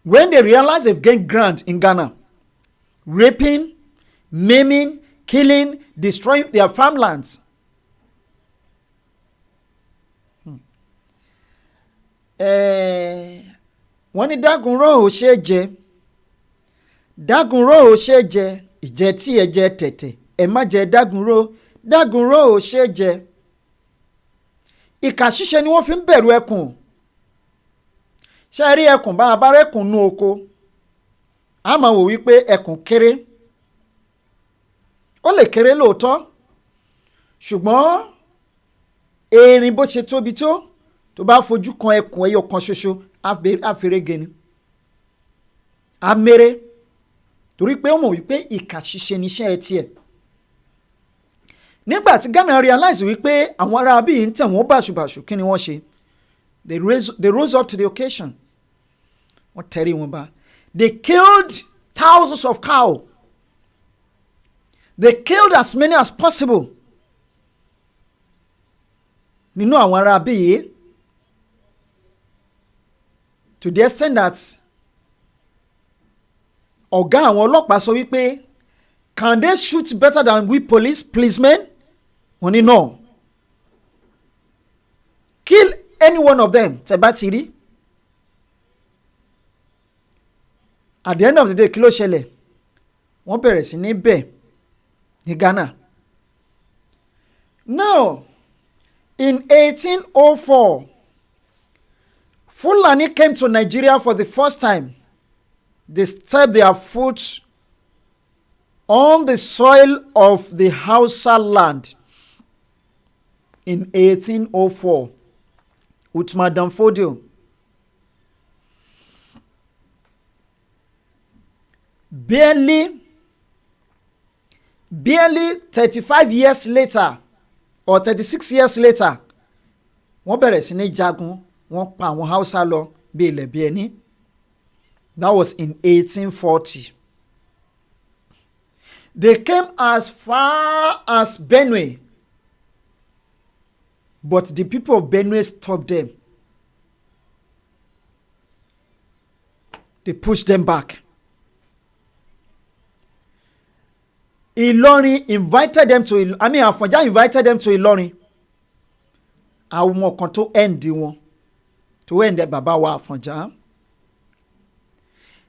when they realized they've gained ground in Ghana, raping, maiming, killing, destroying their farmlands. Wọ́n ní dágunró ò ṣe é jẹ dágunró ò ṣe é jẹ ìjẹ tí ẹ jẹ tẹ̀tẹ̀ ẹ má jẹ dágunró ò ṣe é jẹ. Ìkà ṣíṣe ni wọ́n fi ń bẹ̀rù ẹkùn. Ṣé ẹ rí ẹkùn bá a bá rẹ́kùn nú oko a máa wò wípé ẹkùn kéré ó lè kéré lóòótọ́ ṣùgbọ́n erin bó ṣe tóbi tó bá fojú kan ẹkùn ẹyọ kan ṣoṣo á ferege ni á méré torí pé ó mọ̀ wípé ìkà ṣíṣe níṣẹ́ ẹ tiẹ̀. Nígbà tí Ghana realize wípé àwọn ará bíi ń tẹ̀ wọ́n bàṣubàṣu kí ni wọ́n ṣe? They rose up to the occasion. Wọ́n tẹ̀rí wọn bá. They killed thousands of cows. They killed as many as possible. Nínú àwọn ará bíi to the extent that ọ̀gá àwọn ọlọ́pàá sọ wípé can they shoot better than we policemen? Wọ́n ní no. Kill any one of them tẹ́ bá ti rí. At the end of the day kí ló ṣẹlẹ̀? Wọ́n bẹ̀rẹ̀ sí ní bẹ̀ ní Ghana. Now in 1804 Fulani came to Nigeria for the first time. They stepped their foot on the soil of the Hausa land in 1804 with Madam Fodio. Barely 35 years later or 36 years later, wọ́n bẹ̀rẹ̀ sí ní jagun, wọ́n pa àwọn Hausa lọ bí ilẹ̀ bí ẹni. That was in 1840. They came as far as Benue, but the people of Benue stopped them. They pushed them back. Ilorin invited them to Àfọ̀njá invited them to Ilorin. Àwọn ọmọ kan tó end wọn, tó end bàbá wa Àfọ̀njá.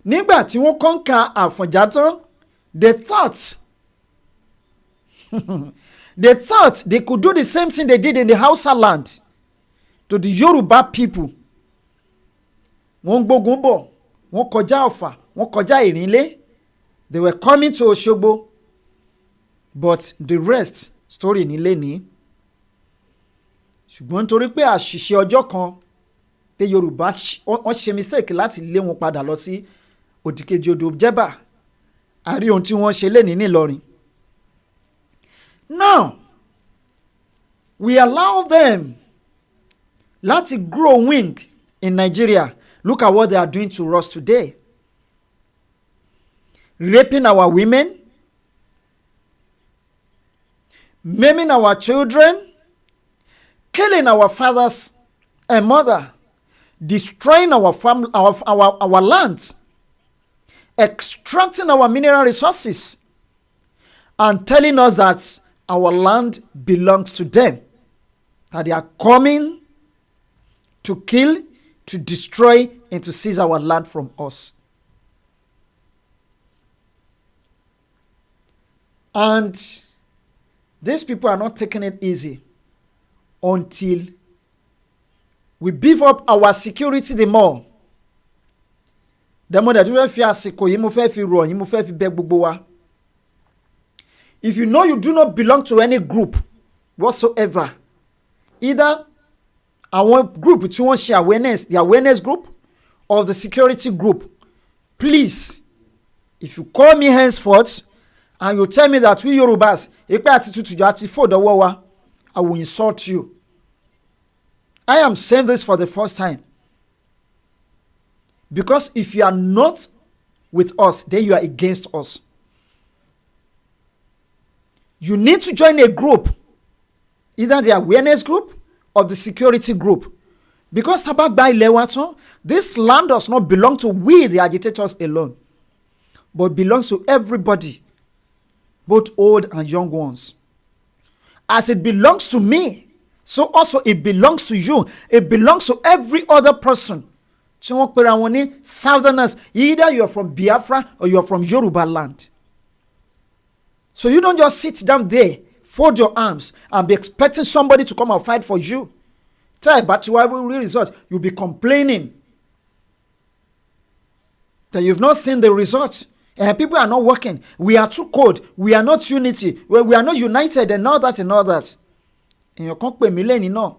Nígbà tí wọ́n conquer Àfọ̀njá tán, they thought they could do the same thing they did in the Hausa land to the Yoruba people. Wọ́n gbógun bọ̀, wọ́n kọjá Ọ̀fà, wọ́n kọjá Ìrìnlé. They were coming to Òṣogbo. But the rest story nílé ní. Ṣùgbọ́n nítorí pé àṣìṣe ọjọ́ kan pé Yorùbá wọ́n ṣe mistake láti lé wọn padà lọ sí òdìkejì odò Jẹ́bà. Àrí ohun tí wọ́n ṣe lénìí ní Ìlọrin. Now, we allow them láti grow wing in Nigeria. Look at what they are doing to us today. Raping our women, maiming our children, killing our fathers and mother, destroying our lands, extracting our mineral resources, and telling us that our land belongs to them, that they are coming to kill, to destroy, and to seize our land from us. And these people are not taking it easy until we beef up our security the more. The more that we fear àsìkò yìí mo fẹ́ fi rọ̀ yín, mo fẹ́ fi bẹ̀ gbogbo wa. If you know you do not belong to any group whatsoever, either our group tí wọ́n ṣe awareness, the awareness group, or the security group, please, if you call me henceforth and you tell me that we Yorubas, èpè àti tutù àti fòdọ̀wọ́ wa, I will insult you. I am saying this for the first time. Because if you are not with us, then you are against us. You need to join a group, either the awareness group or the security group. Because this land does not belong to we, the agitators alone, but belongs to everybody, both old and young ones. As it belongs to me, so also it belongs to you. It belongs to every other person. Southerners, either you are from Biafra or you are from Yoruba land. So you don't just sit down there, fold your arms, and be expecting somebody to come and fight for you. But you will result. You'll be complaining that you've not seen the results. And people are not working. We are too cold. We are not unity. We are not united and all that and all that. And you can't pay me lẹ́ni náà.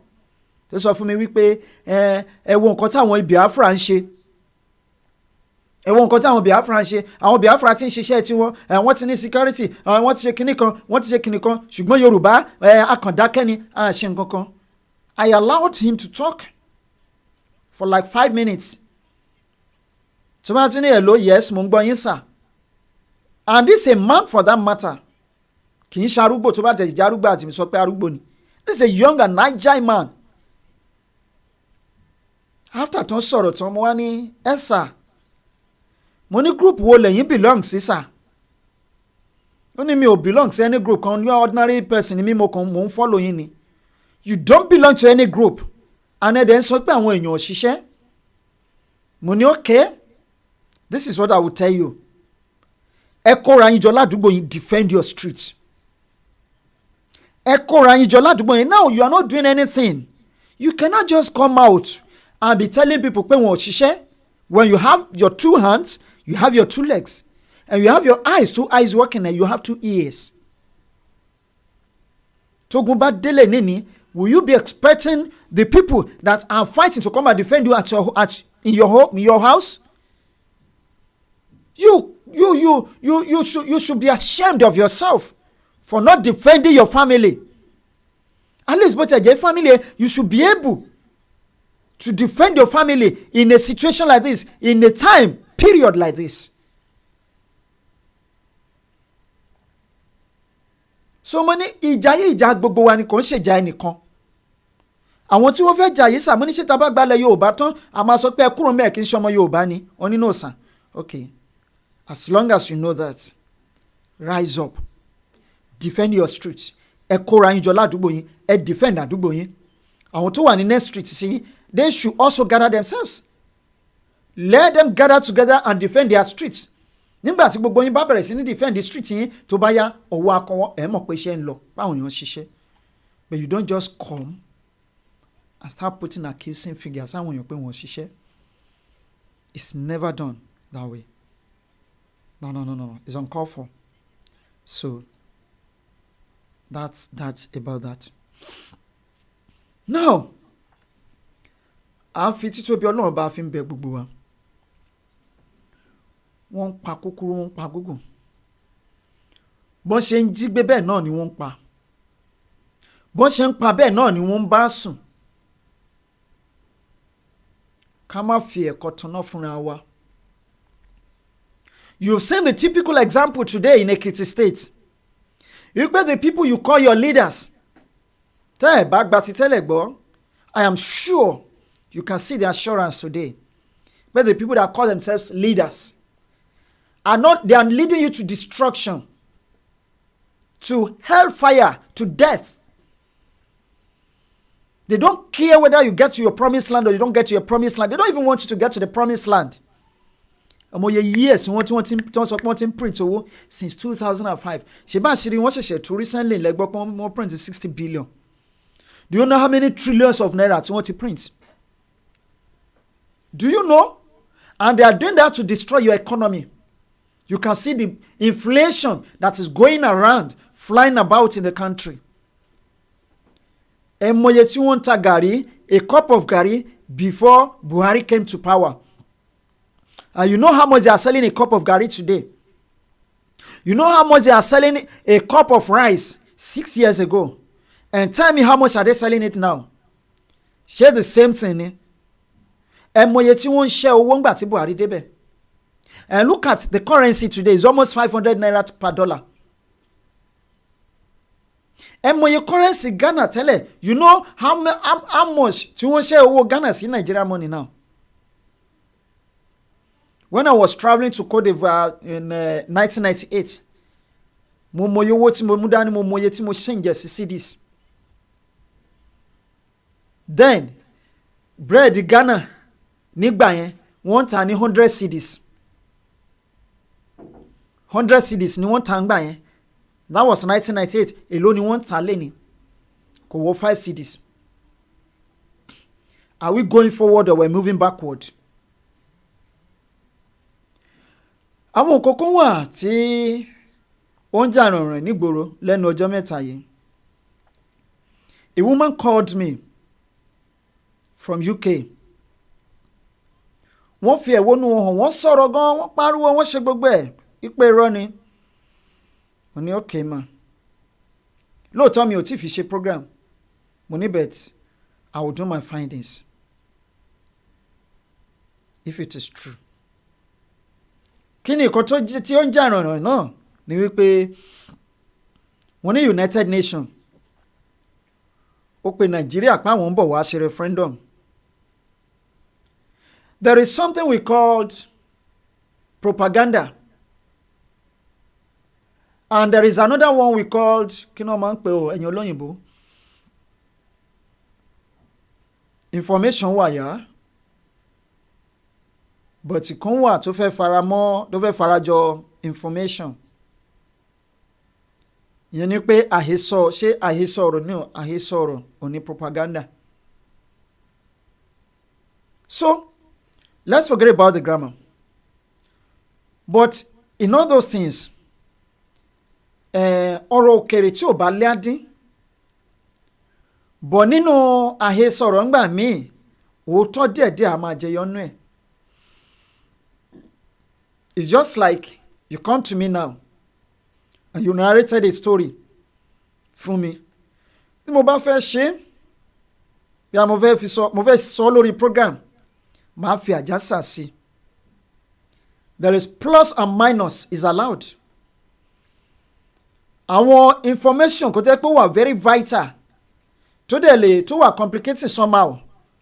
Tó sọ fún mi wípé ẹ wo nǹkan táwọn Biafra ń ṣe. Ẹ wo nǹkan táwọn Biafra ń ṣe. Àwọn Biafra ti ń ṣiṣẹ́ tí wọ́n ti ní security. Wọ́n ti ṣe kinní kan. Wọ́n ti ṣe kinní kan. Ṣùgbọ́n Yorùbá akàndákẹ́ ni à ṣe nǹkan kan. I allowed him to talk for like 5 minutes. Tó bá ti ní hello, yes, mo ń gbọ́ yín sà. And this is a man for that matter. Kì í ṣe arúgbó tó bá tẹ̀ jẹ́ arúgbó àti mi sọ pé arúgbó ni. This is a young and Niger man. After tó ń sọ̀rọ̀ tán mo wá ní ẹ sà. Mo ní group wo lẹ́yìn belong sí sà. Ó ní mi ò belong sí any group kan, ní ordinary person ni mi mo ń follow yín ni. You don't belong to any group. And then sọ pé àwọn èèyàn ò ṣiṣẹ́. Mo ní okay. This is what I will tell you. Ẹ kóra yín jọ ládùúgbò yín, defend your street. Ẹ kóra yín jọ ládùúgbò yín. Now you are not doing anything. You cannot just come out and be telling people pé wọn ò ṣiṣẹ́. When you have your 2 hands, you have your 2 legs, and you have your eyes, 2 eyes working, and you have 2 ears. Tógun bá délé níní, will you be expecting the people that are fighting to come and defend you in your home, in your house? You should be ashamed of yourself for not defending your family. At least, but your family, you should be able to defend your family in a situation like this, in a time period like this. So mo ní ìjà gbogbo wa ni kò ń ṣèjà ẹnìkan. Àwọn tí wọ́n fẹ́ jà yìí sà, mo ní ṣé tá bá gbalẹ̀ Yorùbá tán a máa sọ pé ẹ kúrò mẹ́ẹ̀ kí n ṣe ọmọ Yorùbá ni. Wọ́n ní no sir. Okay. As long as you know that, rise up, defend your street. Ẹ kóra yín jọ ládùúgbò yín, ẹ defend àdúgbò yín. Àwọn tó wà ní next street sí, they should also gather themselves. Let them gather together and defend their street. Nígbà tí gbogbo yín bá bẹ̀rẹ̀ sí ní defend the street yín, tó bá yá ọwọ́ akọwọ́ ẹ mọ̀ pé iṣẹ́ ń lọ, báwọn èèyàn ṣiṣẹ́. But you don't just come and start putting accusing figures àwọn èèyàn pé wọ́n ṣiṣẹ́. It's never done that way. No. It's uncalled for. So that's about that. Now, à ń fi títóbi Ọlọ́run bá fi ń bẹ gbogbo wa. Wọ́n ń pa kúkúrú, wọ́n ń pa gígùn. Bọ́n ṣe ń jí gbé bẹ́ẹ̀ náà ni wọ́n ń pa. Bọ́n ṣe ń pa bẹ́ẹ̀ náà ni wọ́n ń bá sùn. Ká má fi ẹ̀kọ́ tanná fúnra wa. You've seen the typical example today in Ekiti State. You pay the people you call your leaders. Tẹ́ ẹ̀ bá gba ti tẹ́lẹ̀ gbọ́, I am sure you can see the assurance today. But the people that call themselves leaders they are leading you to destruction, to hellfire, to death. They don't care whether you get to your promised land or you don't get to your promised land. They don't even want you to get to the promised land. Years wọ́n ti print owó since 2005. Ṣé bá ṣe rí wọ́n ṣẹ̀ṣẹ̀ tó recently lẹ́gbọ́ pé wọ́n print 60 billion. Do you know how many trillions of naira tí wọ́n ti print? Do you know? And they are doing that to destroy your economy. You can see the inflation that is going around, flying about in the country. Ẹ̀mọye tí wọ́n ń ta gàrí, a cup of gàrí before Buhari came to power. And you know how much they are selling a cup of gàrí today? You know how much they are selling a cup of rice 6 years ago? And tell me how much are they selling it now? Share the same thing. Ẹ̀mọye tí wọ́n ń ṣẹ́ owó ńgbà tí Buhari débẹ̀. And look at the currency today. It's almost 500 naira per dollar. Ẹ̀mọye currency Ghana tẹ́lẹ̀. You know how much tí wọ́n ṣẹ́ owó Ghana sí Nigeria money now? When I was traveling to Cote d'Ivoire in 1998, mo mọye owó tí mo mú dání, mo mọye tí mo change sí cedis. Then bread Ghana nígbà yẹn wọ́n tà ní 100 cedis. 100 cedis ni wọ́n tà nígbà yẹn. That was 1998. Èló ni wọ́n tà lẹ́ni. Kò wọ 5 cedis. Are we going forward or we're moving backward? Àwọn kọ̀ọ̀kan wà tí ó ń jà rànràn nígboro lẹ́nu ọjọ́ mẹ́ta yìí. A woman called me from UK. Wọ́n fi ẹ̀wọ́nú wọn hàn, wọ́n sọ̀rọ̀ gan, wọ́n pariwo, wọ́n ṣe gbogbo ẹ̀. Ìpè irọ́ ni. Mo ní okay ma. Lóòótọ́ mi ò tí fi ṣe program. Mo ní bet I will do my findings. If it is true. Kí ni nǹkan tí ó ń jà rànràn náà ni wípé wọ́n ní United Nations ó pe Nàìjíríà pé àwọn ń bọ̀ wá ṣe referendum. There is something we called propaganda. And there is another one we called, kí ni wọ́n máa ń pè ó ẹ̀yin olóyìnbó? Information wà yá. But ìkan wà tó fẹ́ farajọ information. Ìyẹn ni pé àhesọ ọ̀rọ̀ ní àhesọ ọ̀rọ̀ ò ní propaganda. So, let's forget about the grammar. But in all those things, ọ̀rọ̀ òkèrè tí ò bá lé àdín. Bọ̀ nínú àhesọ ọ̀rọ̀ ńgbà míì, òótọ́ díẹ̀díẹ̀ a máa jẹyọ nú ẹ̀. It's just like you come to me now and you narrated a story fún mi. Bí mo bá fẹ́ ṣe, bí mo fẹ́ sọ lórí program, màá fi àjàsà sí. There is plus and minus is allowed. Àwọn information kò tẹ́ pé wà very vital tó wà complicated somehow,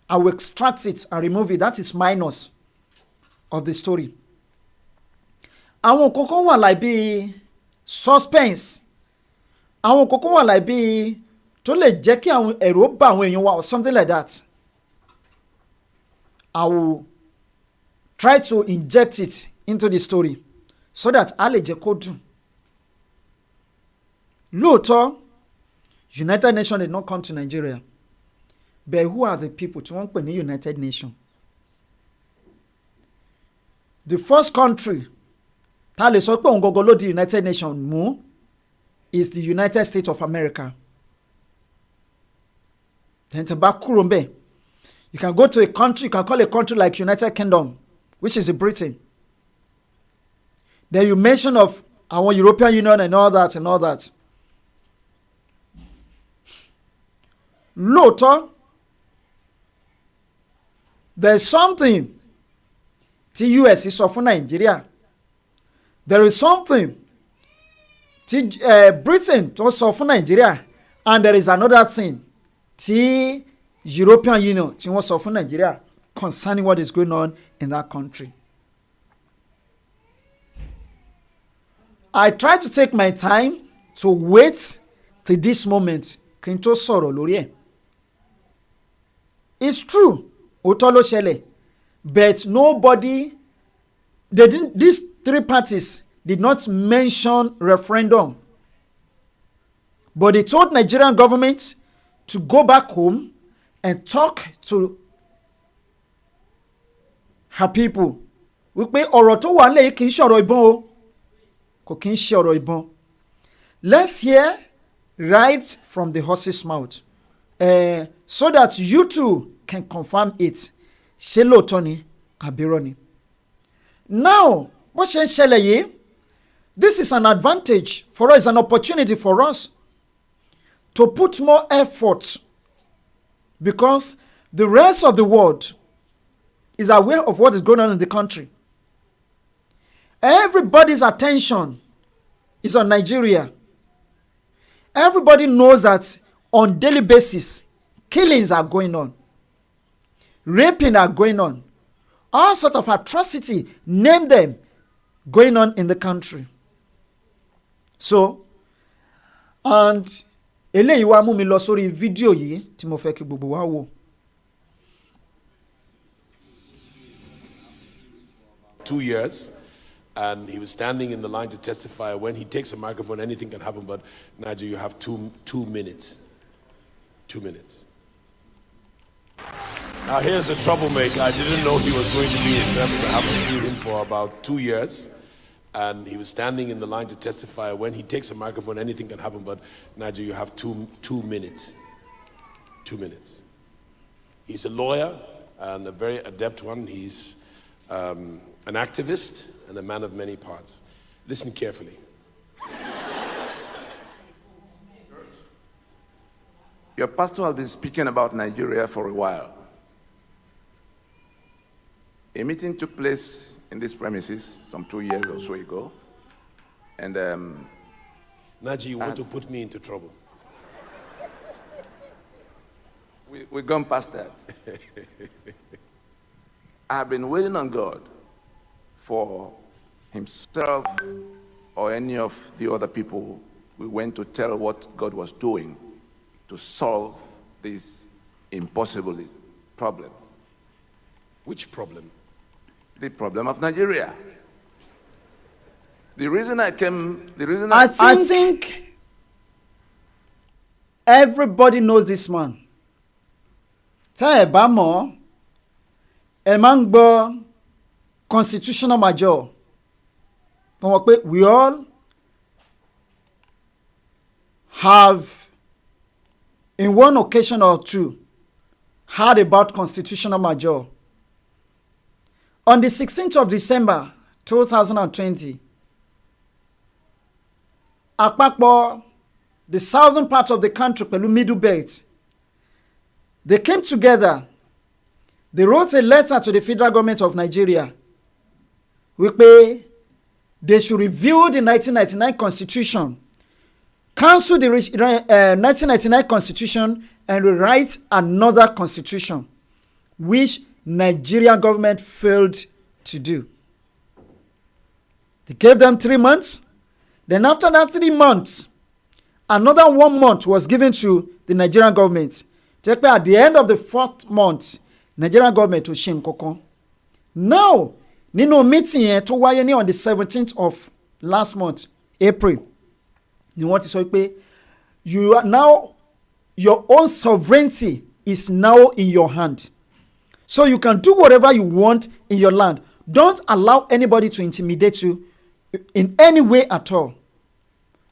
I will extract it and remove it. That is minus of the story. Àwọn kókó wà láì bí suspense. Àwọn kókó wà láì bí tó lè jẹ́ kí àwọn ẹ̀rù bá àwọn èèyàn wa or something like that. I will try to inject it into the story so that a lè jẹ́ kó dùn. Lóòótọ́, United Nations did not come to Nigeria. But who are the people tí wọ́n ń pè ní United Nations? The first country ta lè sọ pé òun gọ́gọ́ ló di United Nations mú is the United States of America. Tẹ̀ǹtẹ̀ bá kúrò ńbẹ̀, You can go to a country, you can call a country like United Kingdom, which is in Britain. Then you mention of our European Union and all that and all that. Lóòótọ́, there's something tí US sọ fún Nàìjíríà. There is something tí Britain tó sọ fún Nàìjíríà, and there is another thing tí European Union tí wọ́n sọ fún Nàìjíríà concerning what is going on in that country. I try to take my time to wait till this moment kí n tó sọ̀rọ̀ lórí ẹ̀. It's true, òótọ́ ló ṣẹlẹ̀, but nobody, these three parties did not mention referendum, but they told Nigerian government to go back home and talk to her people. Wípé ọ̀rọ̀ tó wà nílẹ̀ yìí kì í ṣe ọ̀rọ̀ ìbọn o, kò kì í ṣe ọ̀rọ̀ ìbọn. Let's hear right from the horse's mouth, so that you too can confirm it. Ṣé lóòótọ́ ni àbí irọ́ ni? Now, bó ṣe ń ṣẹlẹ̀ yìí, this is an advantage for us, an opportunity for us to put more effort, because the rest of the world is aware of what is going on in the country. Everybody's attention is on Nigeria. Everybody knows that on daily basis, killings are going on, raping are going on, all sorts of atrocity, name them, going on in the country. So, and eléyìí wá mú mi lọ sórí fídíò yìí tí mo fẹ́ kí gbogbo wa wò. 2 years, and he was standing in the line to testify. When he takes a microphone, anything can happen, but Naji, you have two minutes. 2 minutes. Now here's a troublemaker. I didn't know he was going to be in service. I haven't seen him for about 2 years, and he was standing in the line to testify. When he takes a microphone, anything can happen, but Naji, you have two minutes. 2 minutes. He's a lawyer and a very adept one. He's an activist and a man of many parts. Listen carefully. Your pastor has been speaking about Nigeria for a while. A meeting took place in these premises some 2 years or so ago. And Naji, you want to put me into trouble. we've gone past that. I've been waiting on God for himself or any of the other people we went to tell what God was doing to solve this impossible problem. Which problem? The problem of Nigeria. The reason I think everybody knows this man. Tá ẹ bá mọ̀, ẹ máa ń gbọ́ constitutional major. We all have, in one occasion or two, heard about constitutional major. On the 16th of December 2020, Àpapọ̀, the southern part of the country, pẹ̀lú Middle Belt, they came together. They wrote a letter to the federal government of Nigeria wípé they should review the 1999 constitution, cancel the 1999 constitution, and rewrite another constitution, which Nigerian government failed to do. They gave them 3 months. Then after that 3 months, another 1 month was given to the Nigerian government. At the end of the 4th month, Nigerian government will ṣe nǹkankan. Now, nínú meeting yẹn tó wáyé ní on the 17th of last month, April, ni wọ́n ti sọ pé you are now, your own sovereignty is now in your hand. So you can do whatever you want in your land. Don't allow anybody to intimidate you in any way at all.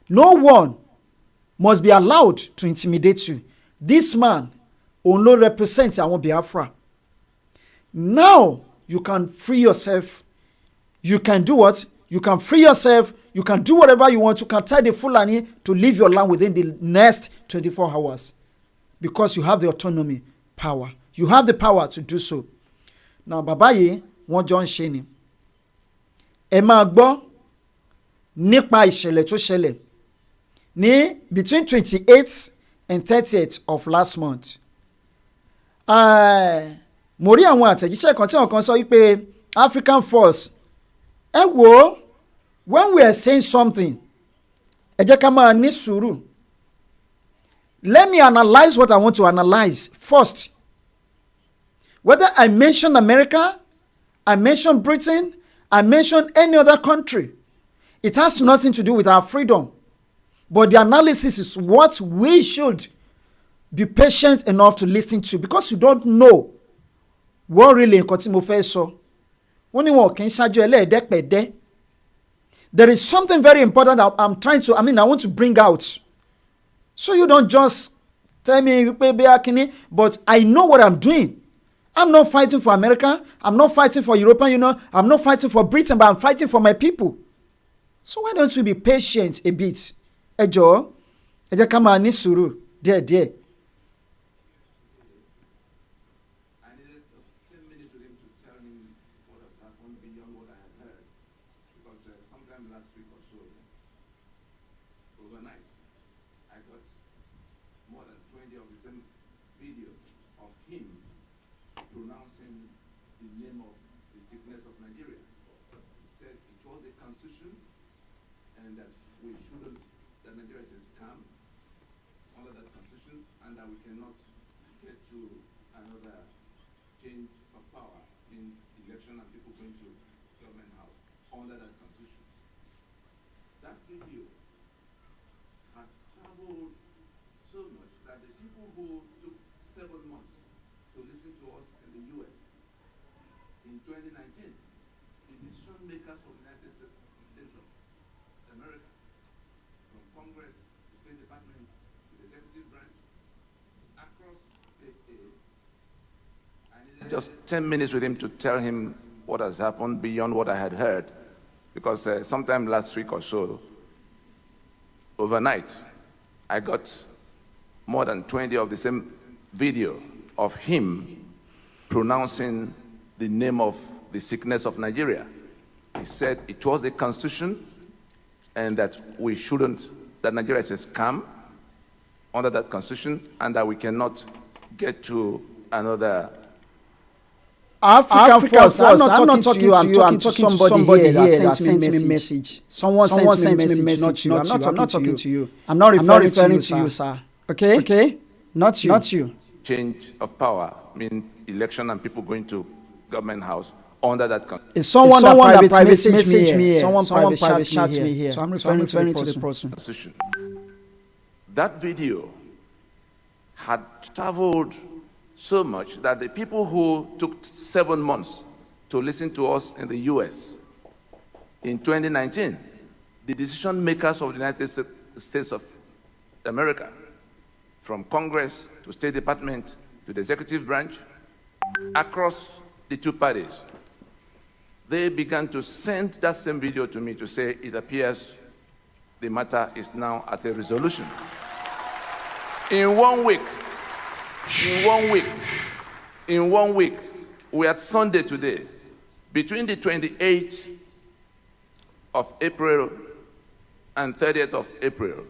No one must be allowed to intimidate you. This man òun ló represent àwọn Biafra Now you can free yourself. You can do what? You can free yourself. You can do whatever you want. You can tell the Fulani to leave your land within the next 24 hours because you have the autonomy power. You have the power to do so. Now, bàbá yìí wọ́n jọ ń ṣe ni. Ẹ máa gbọ́ nípa ìṣẹ̀lẹ̀ tó ṣẹlẹ̀ ní between 28th and 30th of last month. Mo rí àwọn àtẹ̀jíṣẹ́ kan tí wọ́n kan sọ wípé African Force ẹ wò ó when we are saying something ẹ jẹ́ ká máa ní sùúrù. Let me analyze what I want to analyze first. Whether I mention America, I mention Britain, I mention any other country, it has nothing to do with our freedom. But the analysis is what we should be patient enough to listen to, because you don't know what really nǹkan tí mo fẹ́ sọ. Wọ́n ní wọn kì í ṣáájú ẹlẹ́ẹ̀dẹ́pẹ̀dẹ́. There is something very important I want to bring out. So you don't just tell me, but I know what I'm doing. I'm not fighting for America. I'm not fighting for European Union. I'm not fighting for Britain, but I'm fighting for my people. So why don't we be patient a bit? Ẹ jọ̀ọ́, ẹ jẹ́ ká máa ní sùúrù díẹ̀díẹ̀. I needed just 10 minutes with him to tell him what has happened beyond what I had heard. Because sometime last week or so, overnight, I got more than 20 of the same video of him pronouncing the name of the sickness of Nigeria. He said it was the constitution and that we shouldn't, that Nigeria is calm under that constitution and that we cannot get to another change of power in election and people going to government house under that constitution. That video had traveled so much that the people who took 7 months to listen to us in the US in 2019, the decision makers of the United States of America, from Congress to State Department to the executive branch, across the I needed just 10 minutes with him to tell him what has happened beyond what I had heard, because sometime last week or so, overnight, I got more than 20 of the same video of him pronouncing the name of the sickness of Nigeria. He said it was the constitution and that we shouldn't, that Nigeria is a scam under that constitution and that we cannot get to another. African Force, I'm not talking to you, I'm talking to somebody here that sent me a message. Someone sent me a message, not you. I'm not talking to you. I'm not referring to you, sir. Okay? Not you. Change of power, mean election and people going to government house under that constitution. It's someone that private messaged me here. Someone private chat me here. So I'm referring to the person. That video had traveled so much that the people who took 7 months to listen to us in the US in 2019, the decision makers of the United States of America, from Congress to State Department to the executive branch, across the two parties, they began to send that same video to me to say it appears the matter is now at a resolution. In 1 week, we are Sunday today, between the 28th of April and 30th of April,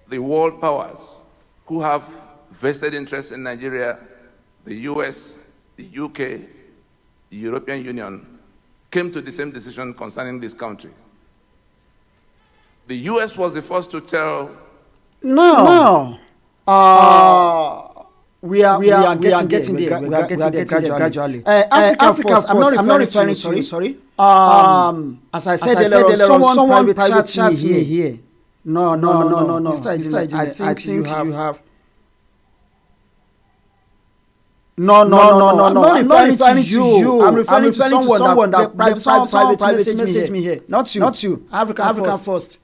the world powers who have vested interest in Nigeria, the US, the UK, the European Union, came to the same decision concerning this country. The US was the first to tell. No. We are getting there gradually. Africa Force, I'm not referring to you, sorry. As I said earlier, someone private chat me here. No. Mr. I think you have. No. I'm not referring to you. I'm referring to someone that private messaged me here. Not you. African Force.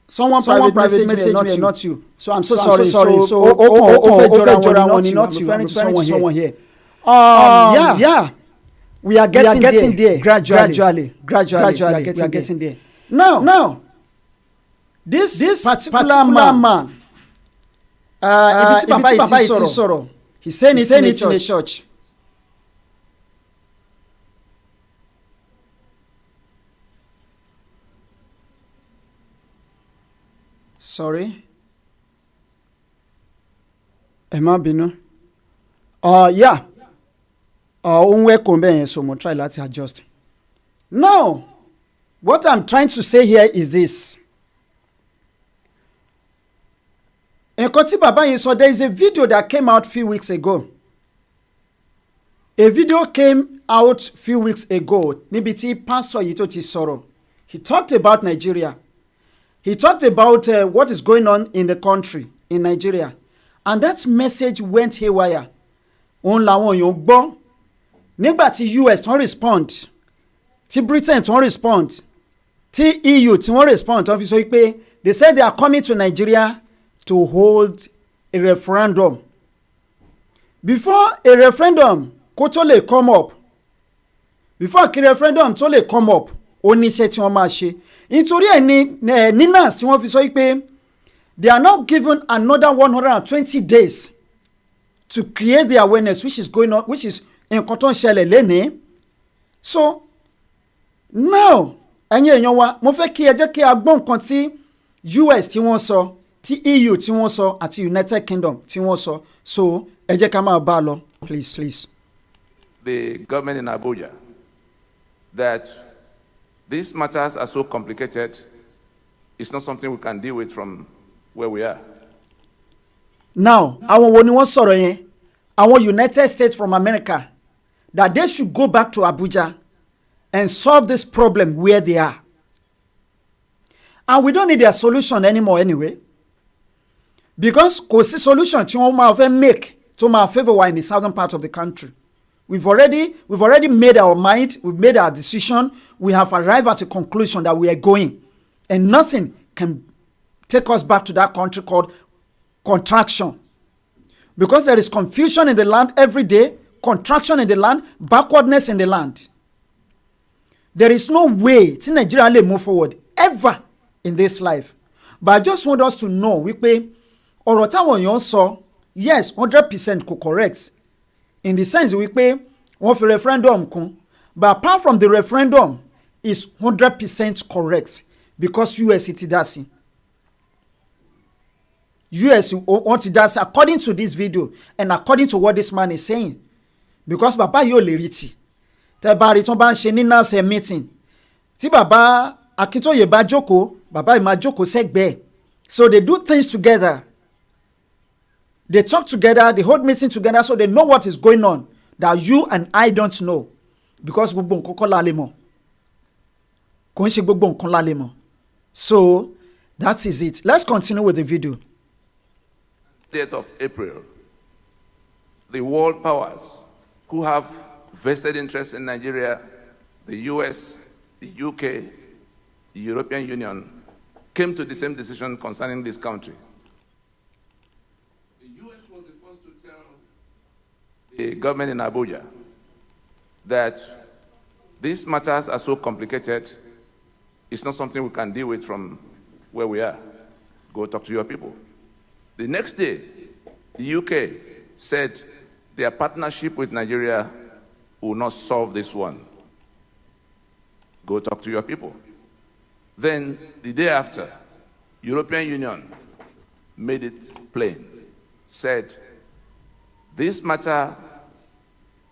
someone private message me, not you. So I'm so sorry. So okay, not you. I'm referring to someone here. Yeah. We are getting there gradually. We are getting there. Now, this particular man, ibi tí bàbá yìí ti sọ̀rọ̀, he said it in a church. Sorry. Ẹ má bínú. Yeah. Ohun ẹ̀kọ́ bẹ́ẹ̀ yẹn, so mo try láti adjust. Now, what I'm trying to say here is this. Nǹkan tí bàbá yẹn sọ, there is a video that came out few weeks ago. A video came out few weeks ago níbi tí pastor yìí tó ti sọ̀rọ̀. He talked about Nigeria. He talked about what is going on in the country, in Nigeria. And that message went haywire. Òun làwọn èèyàn gbọ́. Nígbà tí US tán respond, tí Britain tán respond, tí EU tí wọ́n respond, tán fi sọ pé they said they are coming to Nigeria to hold a referendum. Before a referendum kó tó lè come up, before kí referendum tó lè come up, ó ní iṣẹ́ tí wọ́n máa ṣe. Nítorí ẹ̀ ní NAS tí wọ́n fi sọ pé they are now given another 120 days to create the awareness which is going on, which is nǹkan tó ń ṣẹlẹ̀ lénìí. So now ẹ̀yin èèyàn wa, mo fẹ́ kí ẹ jẹ́ kí a gbọ́ nǹkan tí US tí wọ́n sọ, tí EU tí wọ́n sọ àti United Kingdom tí wọ́n sọ. So ẹ jẹ́ ká máa bá a lọ, please. The government in Abuja that these matters are so complicated, it's not something we can deal with from where we are. Now, àwọn wo ni wọ́n sọ̀rọ̀ yẹn? Àwọn United States from America, that they should go back to Abuja and solve this problem where they are. And we don't need their solution anymore anyway. Because kò sí solution tí wọ́n máa fẹ́ make tó máa favour wa in the southern part of the country. We've already made our mind, we've made our decision, we have arrived at a conclusion that we are going. And nothing can take us back to that country called contraction. Because there is confusion in the land every day, contraction in the land, backwardness in the land. There is no way tí Nigeria lè move forward ever in this life. But I just want us to know wípé ọ̀rọ̀ táwọn èèyàn sọ, yes, 100% kò correct. In the sense wípé wọ́n fi referendum kún. But apart from the referendum, is 100% correct. Because US ti dá sí. US wọ́n ti dá sí according to this video and according to what this man is saying. Because bàbá yóò lè rí tì. Tẹ́ bá rí tí wọ́n bá ń ṣe ní NASE meeting. Tí bàbá Akintoye bá jókòó, bàbá yìí máa jókòó sẹ́gbẹ̀ẹ́. So they do things together. They talk together, they hold meeting together, so they know what is going on that you and I don't know. Because gbogbo nǹkan kọ́ la lè mọ̀. Kò ń ṣe gbogbo nǹkan la lè mọ̀. So that is it. Let's continue with the video. 8th of April, the world powers who have vested interest in Nigeria, the US, the UK, the European Union, came to the same decision concerning this country. The US was the first to tell the government in Abuja that these matters are so complicated, it's not something we can deal with from where we are. Go talk to your people. The next day, the UK said their partnership with Nigeria will not solve this one. Go talk to your people. Then, the day after, European Union made it plain, said, this matter,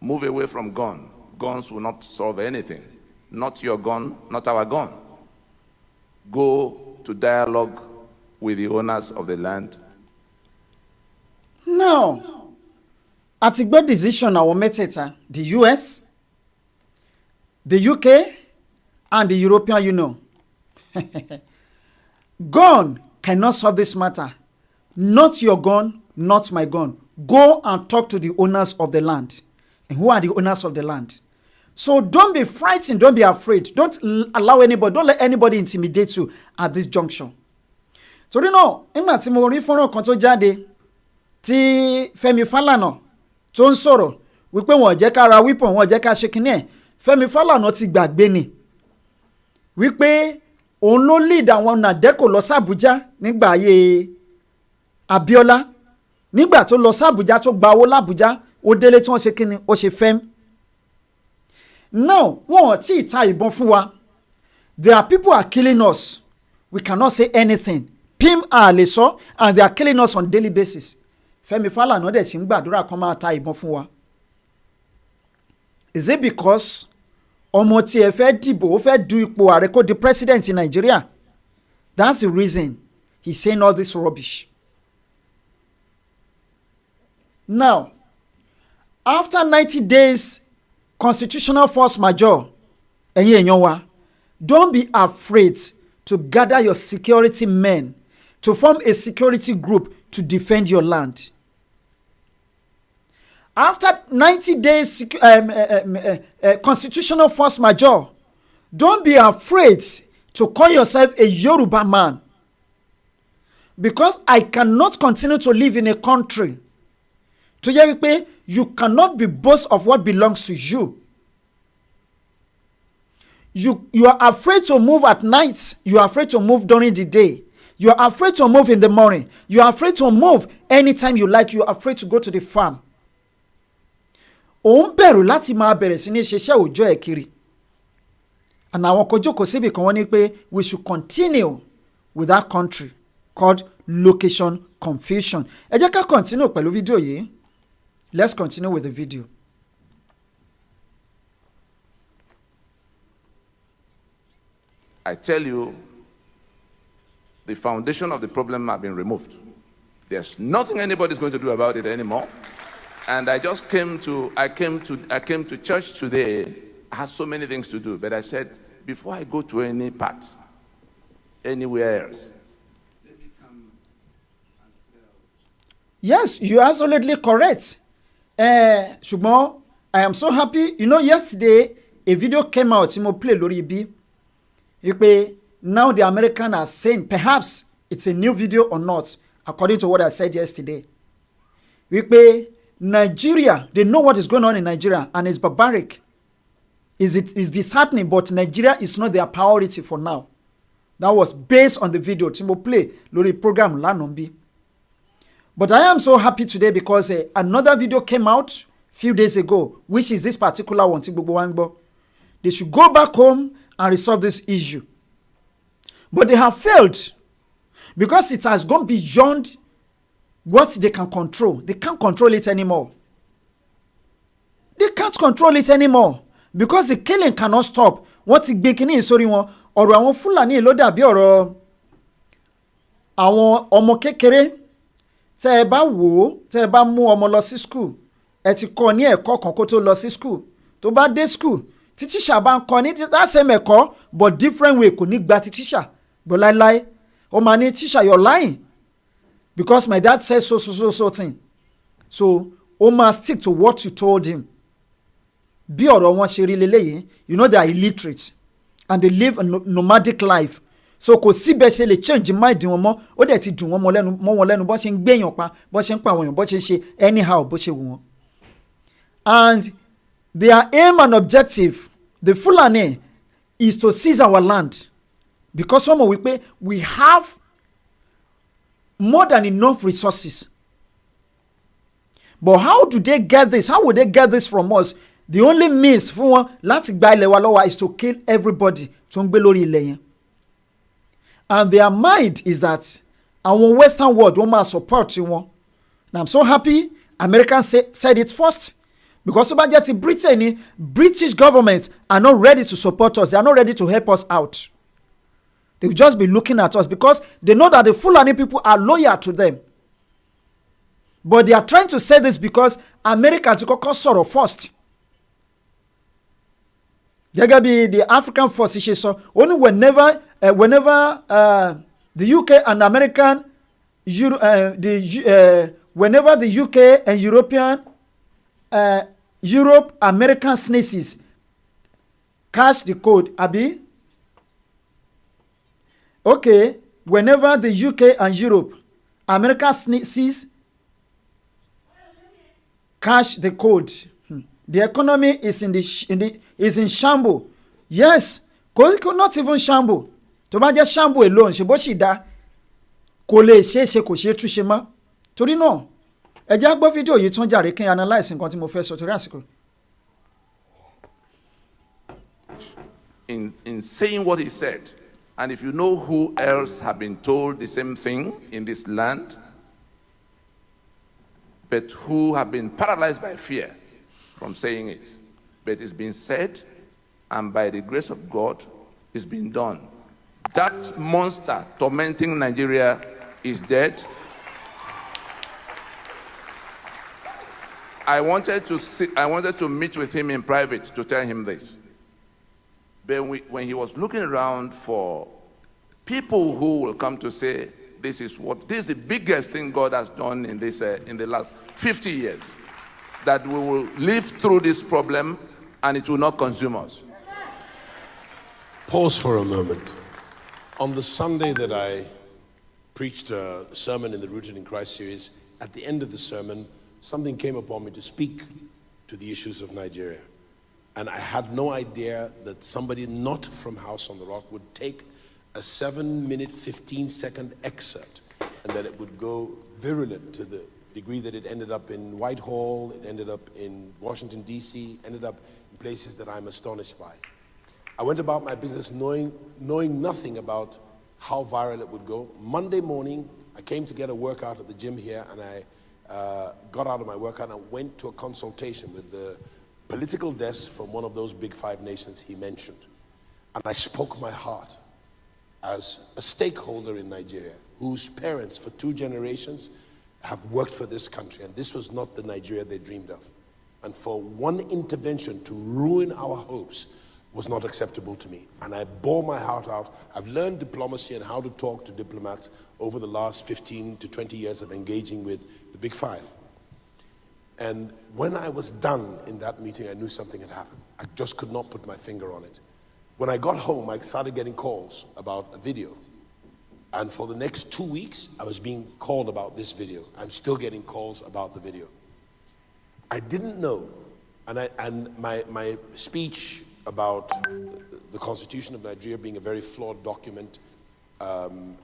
move away from gun. Guns will not solve anything. Not your gun, not our gun. Go to dialogue with the owners of the land. Now, àti gbọ́ decision àwọn mẹ́tẹ̀ẹ̀ta, the US, the UK, and the European Union. Gun cannot solve this matter. Not your gun, not my gun. Go and talk to the owners of the land. And who are the owners of the land? So don't be frightened, don't be afraid. Don't allow anybody, don't let anybody intimidate you at this junction. torí náà nígbà tí mo rí fọ́nrán kan tó jáde tí Fẹ́mi Fálànà tó ń sọ̀rọ̀ wípé wọn ò jẹ́ ká ra weapon, wọn ò jẹ́ ká ṣe kinní ẹ̀, Fẹ́mi Fálànà ti gbàgbé ni wípé òun ló lead àwọn nàdẹ́kò lọ sàbújá nígbà ayé Abíọ́lá. Nígbà tó lọ sàbújá tó gba owó làbújá, ó délé tí wọ́n ṣe kinní, ó ṣe fẹ́m. Now wọn ò tí ì ta ìbọn fún wa. There are people are killing us. We cannot say anything. Pim a lè sọ, and they are killing us on daily basis. Fẹ́mi Fálànà dẹ̀ ti ń gbàdúrà kan máa ta ìbọn fún wa. Is it because ọmọ tí ẹ fẹ́ dìbò ó fẹ́ du ipò ààrẹ kó di president in Nigeria? That's the reason he's saying all this rubbish. Now, after 90 days constitutional force majeure, ẹ̀yin èèyàn wa, don't be afraid to gather your security men to form a security group to defend your land. After 90 days constitutional force majeure, don't be afraid to call yourself a Yoruba man. Because I cannot continue to live in a country to hear you cannot be boast of what belongs to you. You are afraid to move at night. You are afraid to move during the day. You are afraid to move in the morning. You are afraid to move anytime you like. You are afraid to go to the farm. Òun bẹ̀rù láti máa bẹ̀rẹ̀ sí ní ṣiṣẹ́ òòjọ́ ẹ̀ kiri. And àwọn kan jókòó síbi kan wọ́n ní pé we should continue with that country called location confusion. Ẹ jẹ́ ká continue pẹ̀lú fídíò yìí. Let's continue with the video. I tell you, the foundation of the problem has been removed. There's nothing anybody's going to do about it anymore. And I just came to church today. I had so many things to do, but I said, before I go to any part, anywhere else, let me come and tell. Yes, you're absolutely correct. Ṣùgbọ́n, I am so happy. You know, yesterday, a video came out, tí mo play lórí ibi. Now the Americans are saying, perhaps it's a new video or not, according to what I said yesterday. Nigeria, they know what is going on in Nigeria, and it's barbaric. It's disheartening, but Nigeria is not their priority for now. That was based on the video tí mo play lórí program lánàá. But I am so happy today because another video came out few days ago, which is this particular one tí gbogbo wa ń gbọ́. They should go back home and resolve this issue. But they have failed because it has gone beyond what they can control. They can't control it anymore. They can't control it anymore because the killing cannot stop. Wọ́n ti gbé kíní sórí wọn. Ọ̀rọ̀ àwọn Fúlàní ló dàbí ọ̀rọ̀ àwọn ọmọ kékeré. Tẹ́ ẹ bá wò ó, tẹ́ ẹ bá mú ọmọ lọ sí school, ẹ ti kọ́ ní ẹ̀kọ́ kan kó tó lọ sí school. Tó bá dé school, tí tíṣà bá ń kọ́ ní that same ẹ̀kọ́ but different way kò ní gba ti tíṣà. But láíláí, ó máa ní tíṣà you're lying because my dad said so thing. So, ó máa stick to what you told him. Bí ọ̀rọ̀ wọn ṣe rí leléyìí, you know they are illiterate and they live a nomadic life. So kò síbẹ̀ ṣe lè change mind wọn mọ́, ó dẹ̀ ti dùn wọ́n mọ́ wọn lẹ́nu bó ṣe ń gbéyàn pa, bó ṣe ń pa àwọn èèyàn, bó ṣe ń ṣe anyhow bó ṣe wù wọ́n. And their aim and objective, the Fulani, is to seize our land. Because some wípé we have more than enough resources. But how do they get this? How would they get this from us? The only means fún wọn láti gba ilẹ̀ wa lọ́wọ́ is to kill everybody tó ń gbé lórí ilẹ̀ yẹn. And their mind is that our Western world wọ́n máa support wọn. And I'm so happy Americans said it first. Because tó bá jẹ́ ti Britain ni, British government are not ready to support us. They are not ready to help us out. They will just be looking at us because they know that the Fulani people are loyal to them. But they are trying to say this because America ti kọ́kọ́ sọ̀rọ̀ first. Gẹ́gẹ́ bí the African force ṣe sọ, only whenever the UK and American, whenever the UK and Europe, American sneezes, catch the code, abi. Okay, whenever the UK and Europe, America sees cash the code, the economy is is in shambles. Yes, not even shambles. To bá jẹ́ shambles alone, ṣe bó ṣì dá kò lè ṣe kò ṣe túnṣe mọ́. Torí náà ẹ jẹ́ á gbọ́ fídíò yìí tún jàre kí n analyse nǹkan tí mo fẹ́ sọ torí àsìkò. In saying what he said, and if you know who else have been told the same thing in this land, but who have been paralyzed by fear from saying it, but it's been said, and by the grace of God, it's been done. That monster tormenting Nigeria is dead. I wanted to meet with him in private to tell him this. But when he was looking around for people who will come to say, this is the biggest thing God has done in the last 50 years, that we will live through this problem and it will not consume us. Pause for a moment. On the Sunday that I preached a sermon in the Rooted in Christ series, at the end of the sermon, something came upon me to speak to the issues of Nigeria. And I had no idea that somebody not from House on the Rock would take a 7-minute, 15-second excerpt and that it would go virulent to the degree that it ended up in Whitehall, it ended up in Washington, D.C., ended up in places that I'm astonished by. I went about my business knowing nothing about how viral it would go. Monday morning, I came to get a workout at the gym here, and I got out of my workout and went to a consultation with the political desk from one of those big 5 nations he mentioned. And I spoke my heart as a stakeholder in Nigeria, whose parents for 2 generations have worked for this country, and this was not the Nigeria they dreamed of. And for one intervention to ruin our hopes was not acceptable to me. And I bore my heart out. I've learned diplomacy and how to talk to diplomats over the last 15 to 20 years of engaging with the Big 5. And when I was done in that meeting, I knew something had happened. I just could not put my finger on it. When I got home, I started getting calls about a video. And for the next 2 weeks, I was being called about this video. I'm still getting calls about the video. I didn't know, and my speech about the Constitution of Nigeria being a very flawed document, and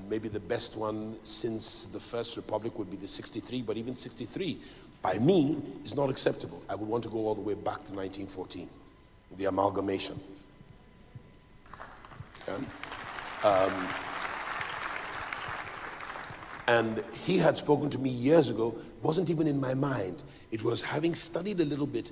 maybe the best one since the First Republic would be the 63, but even 63, by me, is not acceptable. I would want to go all the way back to 1914, the amalgamation. Yeah? And he had spoken to me years ago, wasn't even in my mind. It was having studied a little bit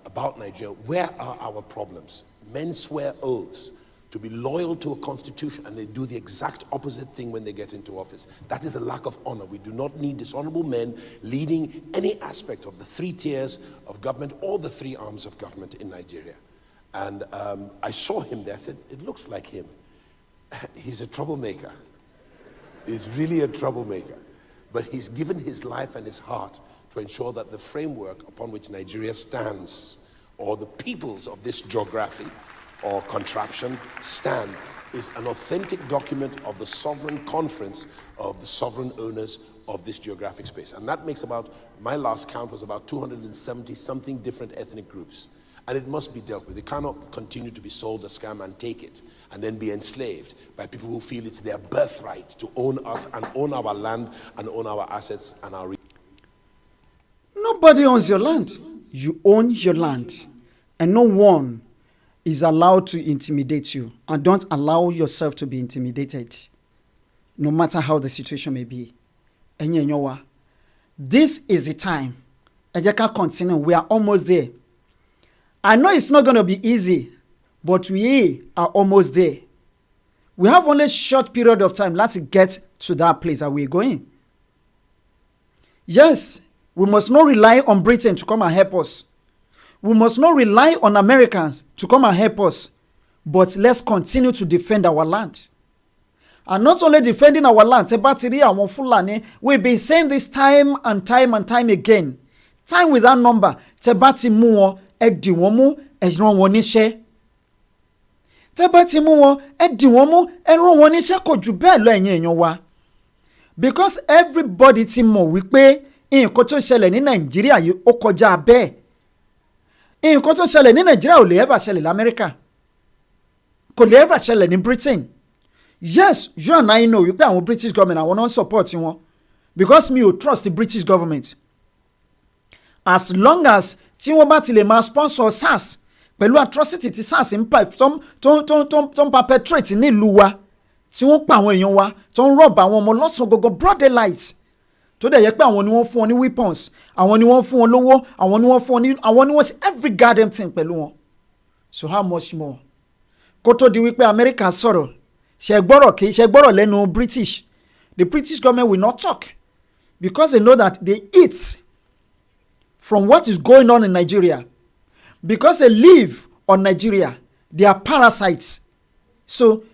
about Nigeria. Where are our problems? Men swear oaths to be loyal to a constitution, and they do the exact opposite thing when they get into office. That is a lack of honor. We do not need dishonorable men leading any aspect of the 3 tiers of government or the 3 arms of government in Nigeria. And I saw him there. I said, it looks like him. He's a troublemaker. He's really a troublemaker. But he's given his life and his heart to ensure that the framework upon which Nigeria stands, or the peoples of this geography or contraption stand, is an authentic document of the sovereign conference of the sovereign owners of this geographic space. And that makes about, my last count was about 270 something different ethnic groups. And it must be dealt with. It cannot continue to be sold a scam and take it and then be enslaved by people who feel it's their birthright to own us and own our land and own our assets and our... Nobody owns your land. You own your land. And no one is allowed to intimidate you. And don't allow yourself to be intimidated, no matter how the situation may be. This is the time. Ejeka continue. We are almost there. I know it's not going to be easy, but we are almost there. We have only a short period of time to get to that place that we're going. Yes, we must not rely on Britain to come and help us. We must not rely on Americans to come and help us. But let's continue to defend our land. And not only defending our land, we've been saying this time and time and time again. Time without number. Tebati muo. We tẹ́ bá ti mú wọn ẹ dì wọ́n mú ẹ rán wọn níṣẹ́ kò jù bẹ́ẹ̀ lọ ẹ̀yin èèyàn wa because everybody ti mọ̀ wípé nǹkan tó ṣẹlẹ̀ ní Nàìjíríà yìí ó kọjá bẹ́ẹ̀ nǹkan tó ṣẹlẹ̀ ní Nàìjíríà ò lè ever ṣẹlẹ̀ l'Amẹ́ríkà kò lè ever ṣẹlẹ̀ ní Britain yes you and I know wípé àwọn British government àwọn náà support wọn because mi ò trust the British government as long as tí wọ́n bá ti lè máa sponsor SARS pẹ̀lú atrocity tí SARS ń perpetrate nílùú wa tí wọ́n pa àwọn èèyàn wa tó ń rọ̀bà àwọn ọmọ lọ́sàn-án gbogbo broad daylight tó dẹ̀ yẹ pé àwọn ni wọ́n fún wọn ní weapons àwọn ni wọ́n fún wọn lówó àwọn ni wọ́n fún wọn ní àwọn ni wọ́n ṣe every goddamn thing pẹ̀lú wọn so how much more kó tó di wípé America sọ̀rọ̀ ṣe gbọ́rọ̀ lẹ́nu British the British government will not talk because they know that they eat from what is going on in Nigeria because they live on Nigeria they are parasites so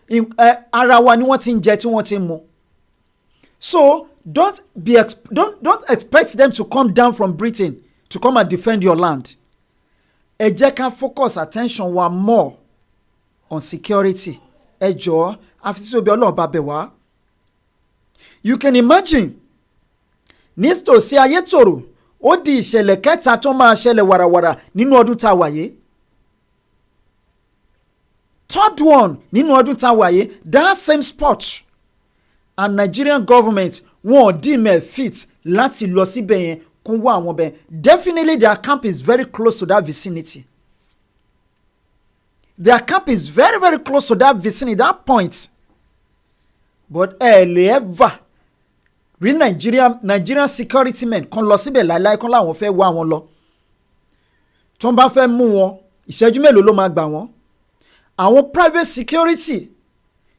ara wa ni wọ́n ti ń jẹ tí wọ́n ti ń mu so don't expect them to come down from Britain to come and defend your land ẹ jẹ́ ká focus attention wa more on security ẹ jọ̀ọ́ àfi tí tóbi Ọlọ́run bá bẹ̀ wá you can imagine nítòsí Ayétòrò ó di ìṣẹ̀lẹ̀ kẹta tó máa ṣẹlẹ̀ wàràwàrà nínú ọdún tá a wà yìí third one nínú ọdún tá a wà yìí that same spot and Nigerian government wọn ò deem it fit láti lọ síbẹ̀ yẹn kún wá àwọn bẹ́ẹ̀ definitely their camp is very close to that vicinity their camp is very very close to that vicinity that point but lè ever rí Nigerian security men kan lọ síbẹ̀ láìláì kan láwọn fẹ́ wá wọn lọ tó ń bá fẹ́ mú wọn ìṣẹ́jú mélòó ló máa gbà wọ́n àwọn private security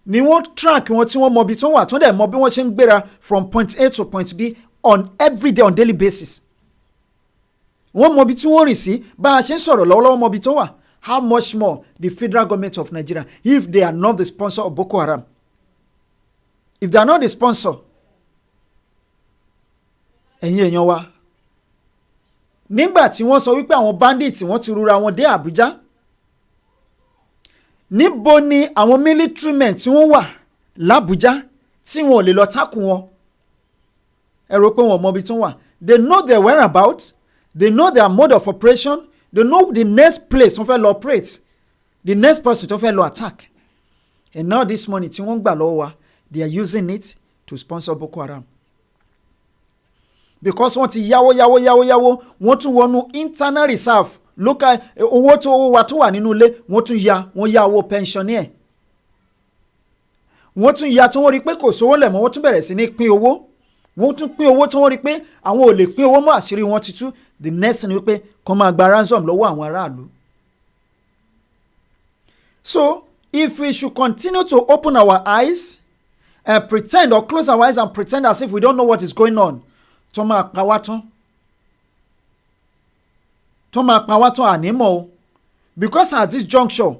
ni wọ́n track wọn tí wọ́n mọ ibi tó wà tó dẹ̀ mọ bí wọ́n ṣe ń gbéra from point A to point B on every day on daily basis wọ́n mọ ibi tí wọ́n rìn sí bá a ṣe ń sọ̀rọ̀ lọ́wọ́lọ́wọ́ mọ ibi tó wà how much more the federal government of Nigeria if they are not the sponsor of Boko Haram if they are not the sponsor ẹ̀yin èèyàn wa nígbà tí wọ́n sọ wípé àwọn bandits wọ́n ti rúra wọn dé Abuja níbo ni àwọn military men tí wọ́n wà l'Abuja tí wọn ò lè lọ tákù wọn ẹ rò pé wọn mọ ibi tí wọ́n wà they know their whereabouts they know their mode of operation they know the next place wọ́n fẹ́ lọ operate the next person tó fẹ́ lọ attack and now this money tí wọ́n gbà lọ́wọ́ wa they are using it to sponsor Boko Haram because wọ́n ti yáwó wọ́n tún wọnú internal reserve local owó tó wà nínú ilé wọ́n yá owó pensioner wọ́n tún yá tí wọ́n rí pé kò sówó lẹ̀ mọ́ wọ́n tún bẹ̀rẹ̀ sí ní pín owó wọ́n tún pín owó tí wọ́n rí pé àwọn ò lè pín owó mọ́ àṣírí wọn ti tú the next thing ni wípé kàn máa gba ransom lọ́wọ́ àwọn aráàlú. So if we should continue to open our eyes and pretend or close our eyes and pretend as if we don't know what is going on tó máa pa wá tán ànímọ́ o because at this juncture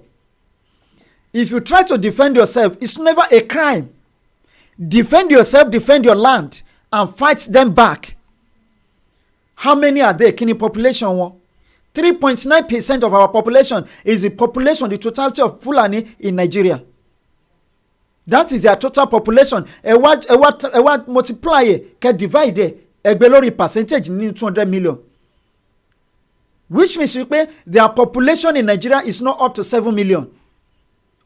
if you try to defend yourself it's never a crime defend yourself defend your land and fight them back how many are there kí ni population wọn 3.9% of our population is the population the totality of Fulani in Nigeria that is their total population ẹ wá multiply kẹ́ divide ẹgbẹ́ lórí percentage ní 200 million which means wípé their population in Nigeria is not up to 7 million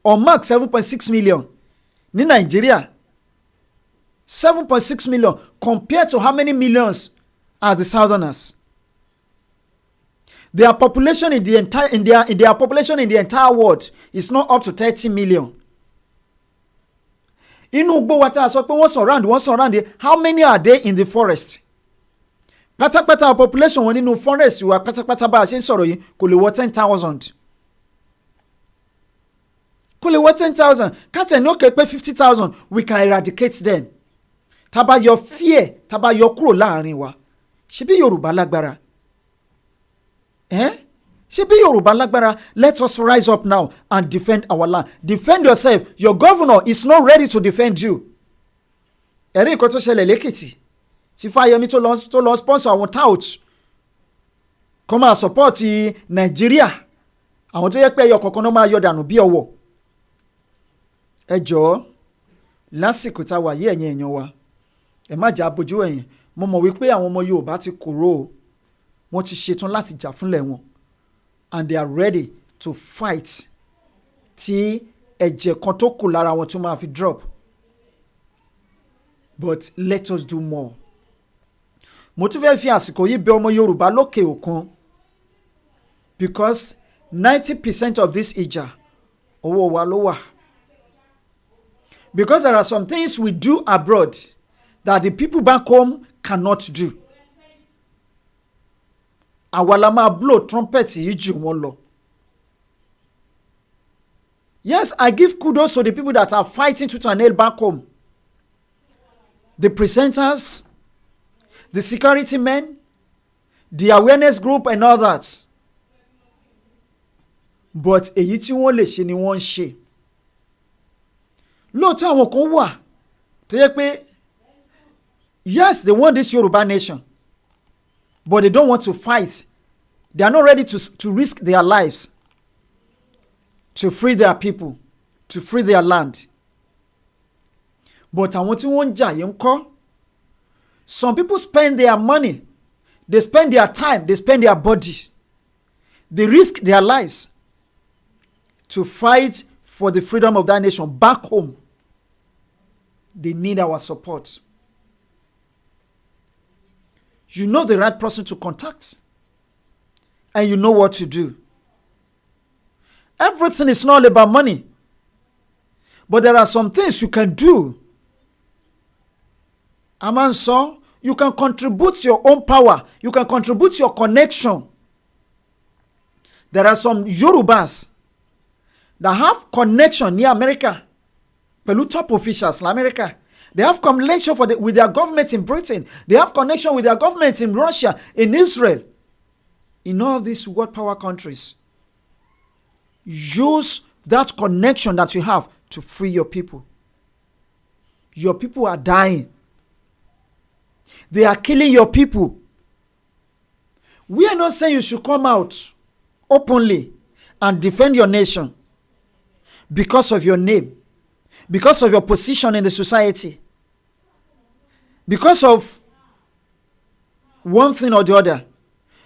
or mark 7.6 million ní Nigeria 7.6 million compared to how many millions are the Southerners. Their population in their population in the entire world is not up to 30 million. Inú gbogbo wa tá a sọ pé wọ́n surround how many are they in the forest? Pátápátá population wọn nínú forest wa pátápátá bá a ṣe ń sọ̀rọ̀ yìí kò lè wọ 10,000. Kò lè wọ 10,000 káàtẹ̀ ní òkè pé 50,000 we can eradicate them. Tá bá yọ fear tá bá yọ kúrò láàrin wa ṣebí Yorùbá lágbára. Ṣebí Yorùbá lágbára. Let us rise up now and defend our land. Defend yourself. Your governor is not ready to defend you. Ẹ̀rí nǹkan tó ṣẹlẹ̀ lẹ́kìtì tí Fáyẹmí tó lọ sponsor àwọn tout kó máa support Nàìjíríà àwọn tó yẹ pé ẹyọ kọ̀ọ̀kan náà máa yọ dànù bí ọwọ́ ẹ jọ̀ọ́ lásìkò tá a wà yí ẹ̀yin èèyàn wa ẹ má jà bójú ẹ̀yìn. Mo mọ̀ wípé àwọn ọmọ Yorùbá ti kúrò o, wọ́n ti ṣetán láti jà fúnlẹ̀ wọn, and they are ready to fight tí ẹ̀jẹ̀ kan tó kù lára wọn tó máa fi drop. But let us do more. Mo tún fẹ́ fi àsìkò yìí bẹ̀ ọmọ Yorùbá lókè òkun, because 90% of this ìjà owó wa ló wà. Because there are some things we do abroad that the people back home cannot do. Àwa la máa blow trumpet yìí jù wọ́n lọ. Yes, I give kudos to the people that are fighting tooth and nail back home. The presenters, the security men, the awareness group and all that. But èyí tí wọ́n lè ṣe ni wọ́n ń ṣe. Lóòótọ́ àwọn kan wà tó yẹ pé yes, they want this Yoruba nation, but they don't want to fight. They are not ready to risk their lives to free their people, to free their land. But àwọn tí wọ́n ń jà yìí ń kọ́. Some people spend their money, they spend their time, they spend their body, they risk their lives to fight for the freedom of that nation back home. They need our support. You know the right person to contact, and you know what to do. Everything is not about money, but there are some things you can do. Amanso, you can contribute your own power. You can contribute your connection. There are some Yorubas that have connection near America. Pẹ̀lú top officials in America. They have connection with their government in Britain. They have connection with their government in Russia, in Israel, in all these world power countries. Use that connection that you have to free your people. Your people are dying. They are killing your people. We are not saying you should come out openly and defend your nation because of your name, because of your position in the society, because of one thing or the other.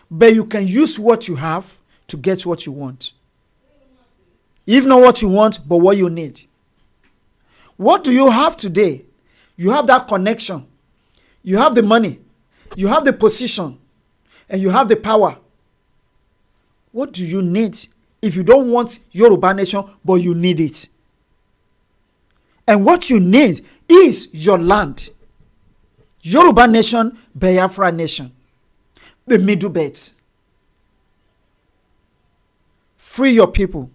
But you can use what you have to get what you want. If not what you want, but what you need. What do you have today? You have that connection. You have the money. You have the position. And you have the power. What do you need if you don't want Yoruba nation, but you need it? And what you need is your land. Yoruba nation, Biafra nation. The middle belt. Free your people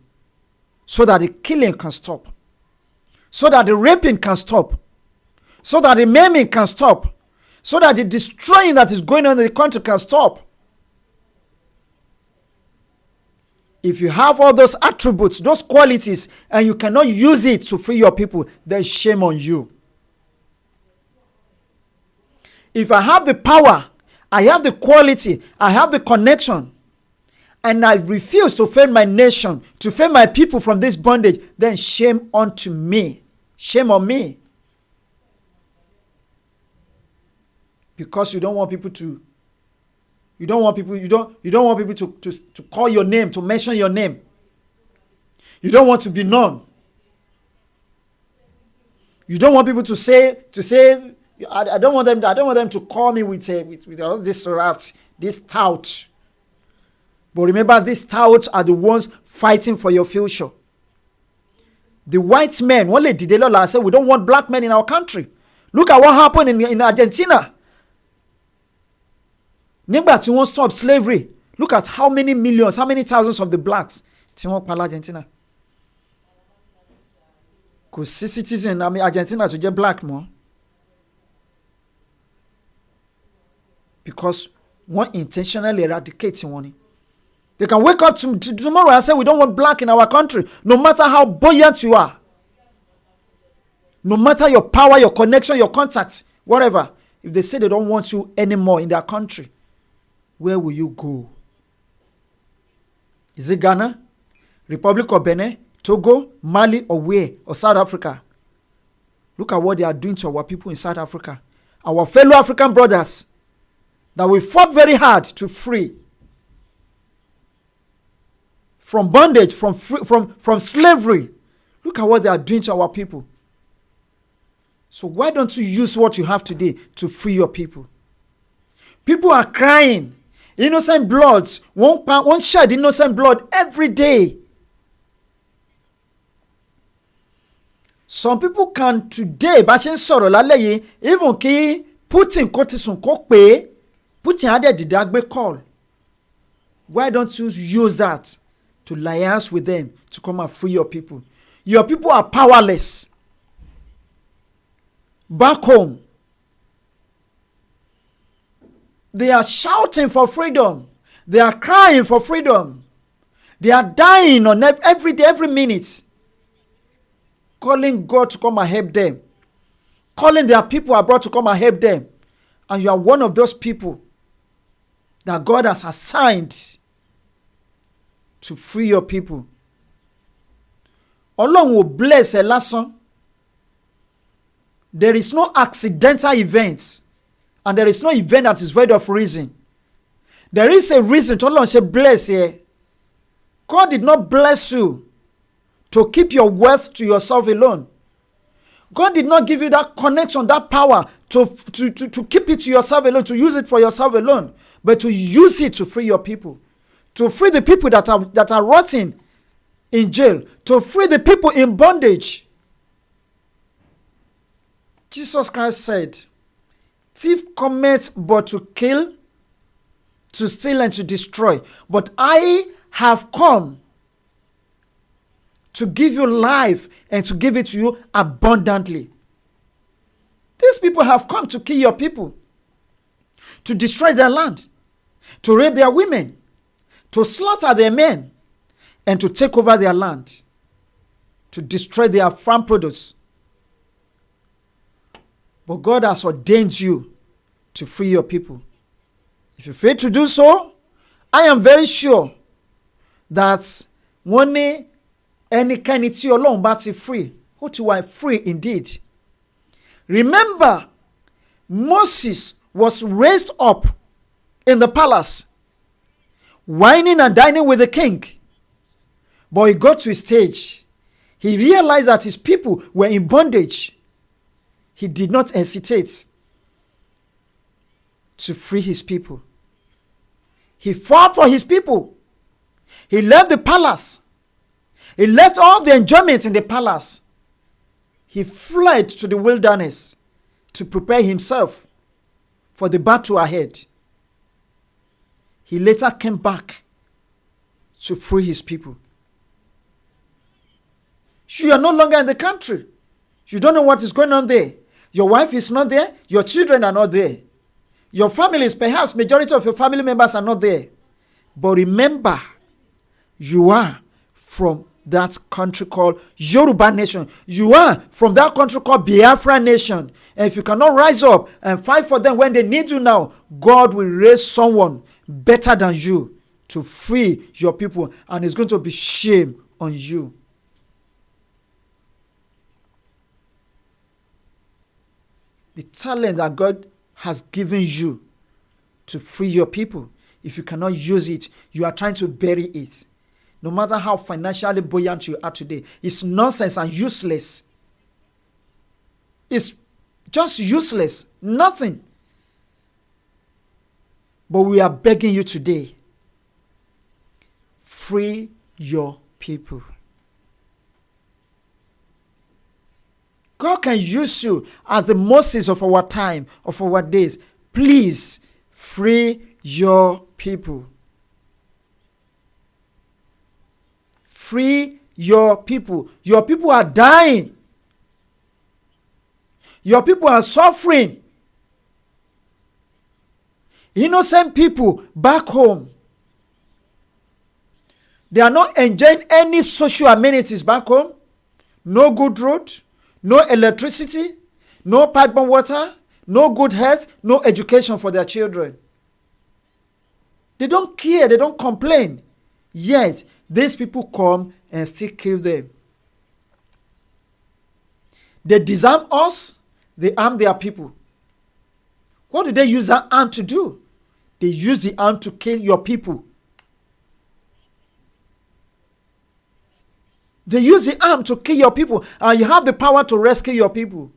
so that the killing can stop. So that the raping can stop. So that the maiming can stop. So that the destroying that is going on in the country can stop. If you have all those attributes, those qualities, and you cannot use it to free your people, then shame on you. If I have the power, I have the quality, I have the connection, and I refuse to free my nation, to free my people from this bondage, then shame unto me. Shame on me. Because you don't want people to You don't want people to call your name, to mention your name. You don't want to be known. You don't want people to say I don't want them to call me with all this raft, this tout. But remember, these touts are the ones fighting for your future. The white men, one lady said, we don't want black men in our country. Look at what happened in Argentina. Nígbà tí wọ́n stop slavery, look at how many millions, how many thousands of the blacks tí wọ́n pa l'Argentina. Kò sí citizen Argentina tó jẹ́ black mọ́. Because wọ́n intentionally eradicate wọn ni. They can wake up tomorrow and say we don't want black in our country, no matter how buoyant you are. No matter your power, your connection, your contact, whatever. If they say they don't want you anymore in their country, where will you go? Is it Ghana, Republic of Benin, Togo, Mali, or where? Or South Africa. Look at what they are doing to our people in South Africa. Our fellow African brothers that we fought very hard to free from bondage, from slavery. Look at what they are doing to our people. So why don't you use what you have today to free your people? People are crying. Innocent bloods. One shed innocent blood every day. Some people can today, bá ṣe ń sọ̀rọ̀ lálẹ́ yìí, even kí Putin kó ti sùn kó pé Putin á dẹ̀ dìde á gbé call. Why don't you use that to liaise with them to come and free your people? Your people are powerless. Back home, they are shouting for freedom. They are crying for freedom. They are dying on every day, every minute, calling God to come and help them, calling their people abroad to come and help them. And you are one of those people that God has assigned to free your people. Ọlọ́run will bless ẹ lásán. There is no accidental event, and there is no event that is void of reason. There is a reason to Ọlọ́run ṣe bless ẹ. God did not bless you to keep your wealth to yourself alone. God did not give you that connection, that power to keep it to yourself alone, to use it for yourself alone, but to use it to free your people, to free the people that are rotting in jail, to free the people in bondage. Jesus Christ said, "Thief cometh but to kill, to steal, and to destroy. But I have come to give you life and to give it to you abundantly." These people have come to kill your people, to destroy their land, to rape their women, to slaughter their men, and to take over their land, to destroy their farm produce. But God has ordained you to free your people. If you fail to do so, I am very sure that wọ́n ní ẹnikẹ́ni tí Ọlọ́run bá ti free, ó ti wà free indeed. Remember, Moses was raised up in the palace, whining and dining with the king. But he got to a stage. He realized that his people were in bondage. He did not hesitate to free his people. He fought for his people. He left the palace. He left all the enjoyment in the palace. He fled to the wilderness to prepare himself for the battle ahead. He later came back to free his people. You are no longer in the country. You don't know what is going on there. Your wife is not there. Your children are not there. Your families, perhaps majority of your family members are not there. But remember, you are from that country called Yoruba Nation. You are from that country called Biafra Nation. And if you cannot rise up and fight for them when they need you now, God will raise someone better than you to free your people. And it's going to be shame on you. The talent that God has given you to free your people, if you cannot use it, you are trying to bury it. No matter how financially buoyant you are today, it's nonsense and useless. It's just useless. Nothing. But we are begging you today, free your people. God can use you as the Moses of our time, of our days. Please, free your people. Free your people. Your people are dying. Your people are suffering. Innocent people back home, they are not enjoying any social amenities back home. No good road, no electricity, no pipeline water, no good health, no education for their children. They don't care, they don't complain. Yet, these people come and still kill them. They disarm us, they arm their people. What do they use that arm to do? They use the arm to kill your people. They use the arm to kill your people, and you have the power to rescue your people.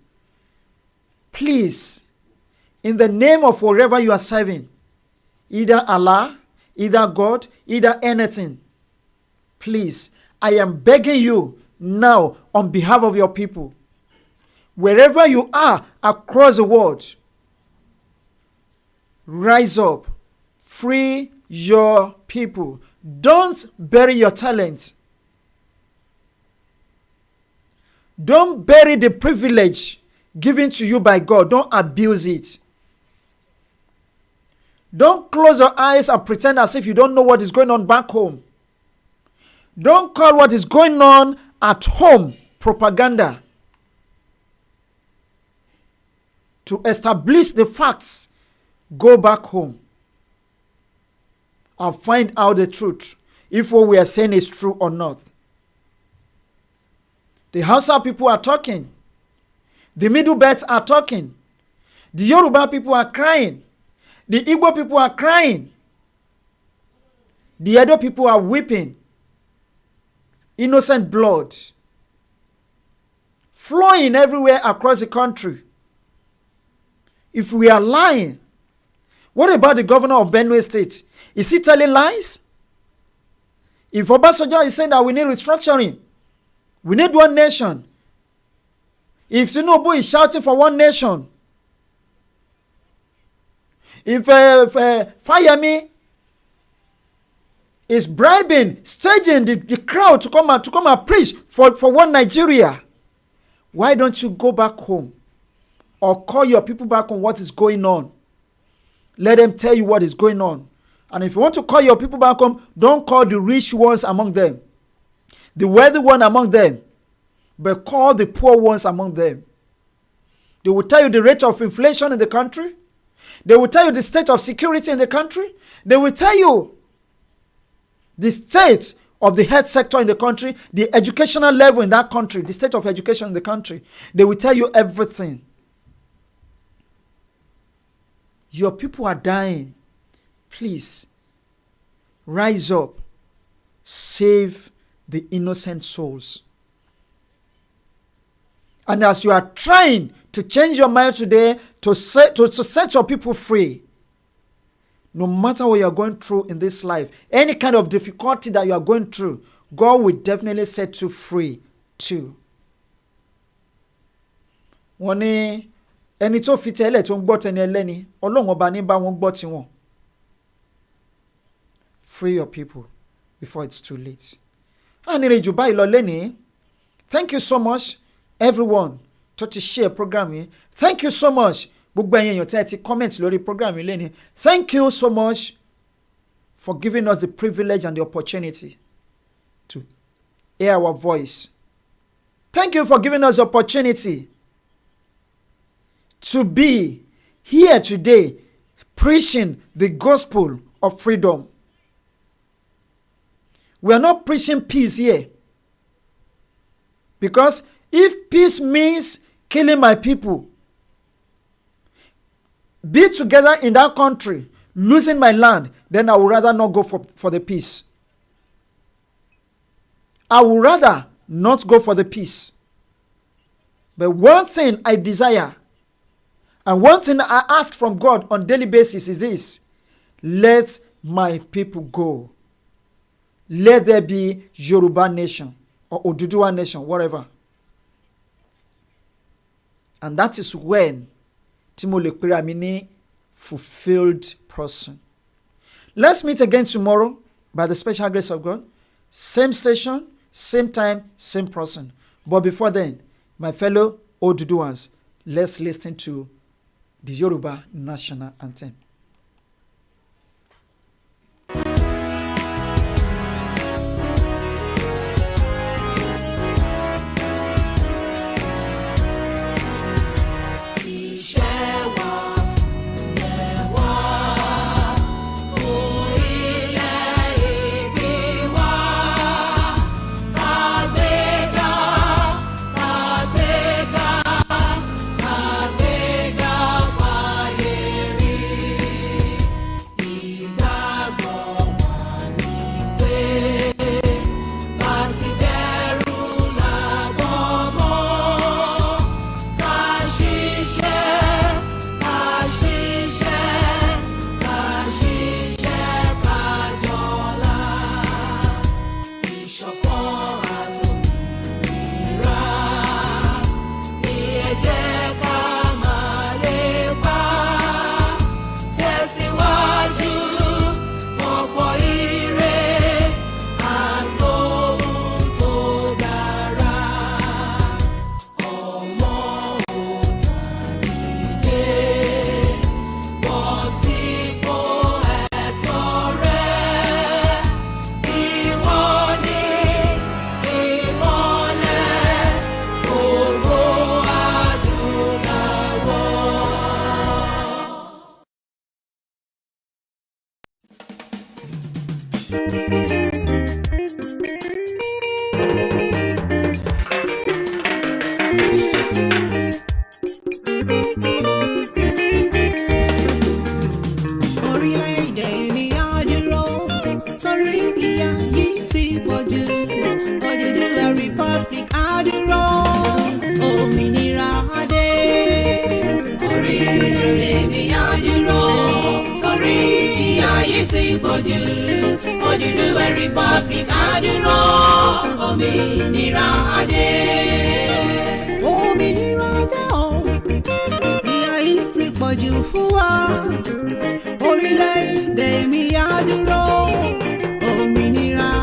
Please, in the name of whatever you are serving, either Allah, either God, either anything, please, I am begging you now on behalf of your people, wherever you are across the world, rise up, free your people. Don't bury your talents. Don't bury the privilege given to you by God. Don't abuse it. Don't close your eyes and pretend as if you don't know what is going on back home. Don't call what is going on at home propaganda. To establish the facts, go back home and find out the truth, if what we are saying is true or not. The Hausa people are talking. The Middle Belt are talking. The Yoruba people are crying. The Igbo people are crying. The Edo people are weeping. Innocent blood flowing everywhere across the country. If we are lying, what about the governor of Benue State? Is he telling lies? If Obasanjo is saying that we need restructuring, we need one nation. If Tinubu is shouting for one nation, if Fayemi is bribing, staging the crowd to come and preach for one Nigeria, why don't you go back home or call your people back on what is going on? Let them tell you what is going on. And if you want to call your people back home, don't call the rich ones among them, the wealthy one among them, but call the poor ones among them. They will tell you the rate of inflation in the country. They will tell you the state of security in the country. They will tell you the state of the health sector in the country, the educational level in that country, the state of education in the country. They will tell you everything. Your people are dying. Please, rise up. Save the innocent souls. And as you are trying to change your mind today to set your people free, no matter what you are going through in this life, any kind of difficulty that you are going through, God will definitely set you free too. Wọ́n ní ẹni tó fi tẹ́lẹ̀ tó ń gbọ́ tẹni ẹlẹ́ni, Ọlọ́run ọba ní bá wọn gbọ́ tiwọn. Free your people before it's too late. Anireju báyìí lọ lẹ́ni. Thank you so much everyone tó ti share program yìí. Thank you so much gbogbo ẹ̀yin èèyàn tẹ́ ẹ ti comment lórí program yìí lẹ́ni. Thank you so much for giving us the privilege and the opportunity to hear our voice. Thank you for giving us the opportunity to be here today preaching the gospel of freedom. We are not preaching peace here. Because if peace means killing my people, be together in that country, losing my land, then I would rather not go for the peace. I would rather not go for the peace. But one thing I desire, and one thing I ask from God on a daily basis is this: let my people go. Let there be Yoruba nation or Oduduwa nation, whatever. And that is when Timole Piramini fulfilled person. Let's meet again tomorrow by the special grace of God. Same station, same time, same person. But before then, my fellow Oduduwans, let's listen to the Yoruba national anthem. Tàgbéga Odùduwà Republic àdúrà òmìnira adé. Òmìnira dé o, ìyà yìí ti pọ̀jù fún wa.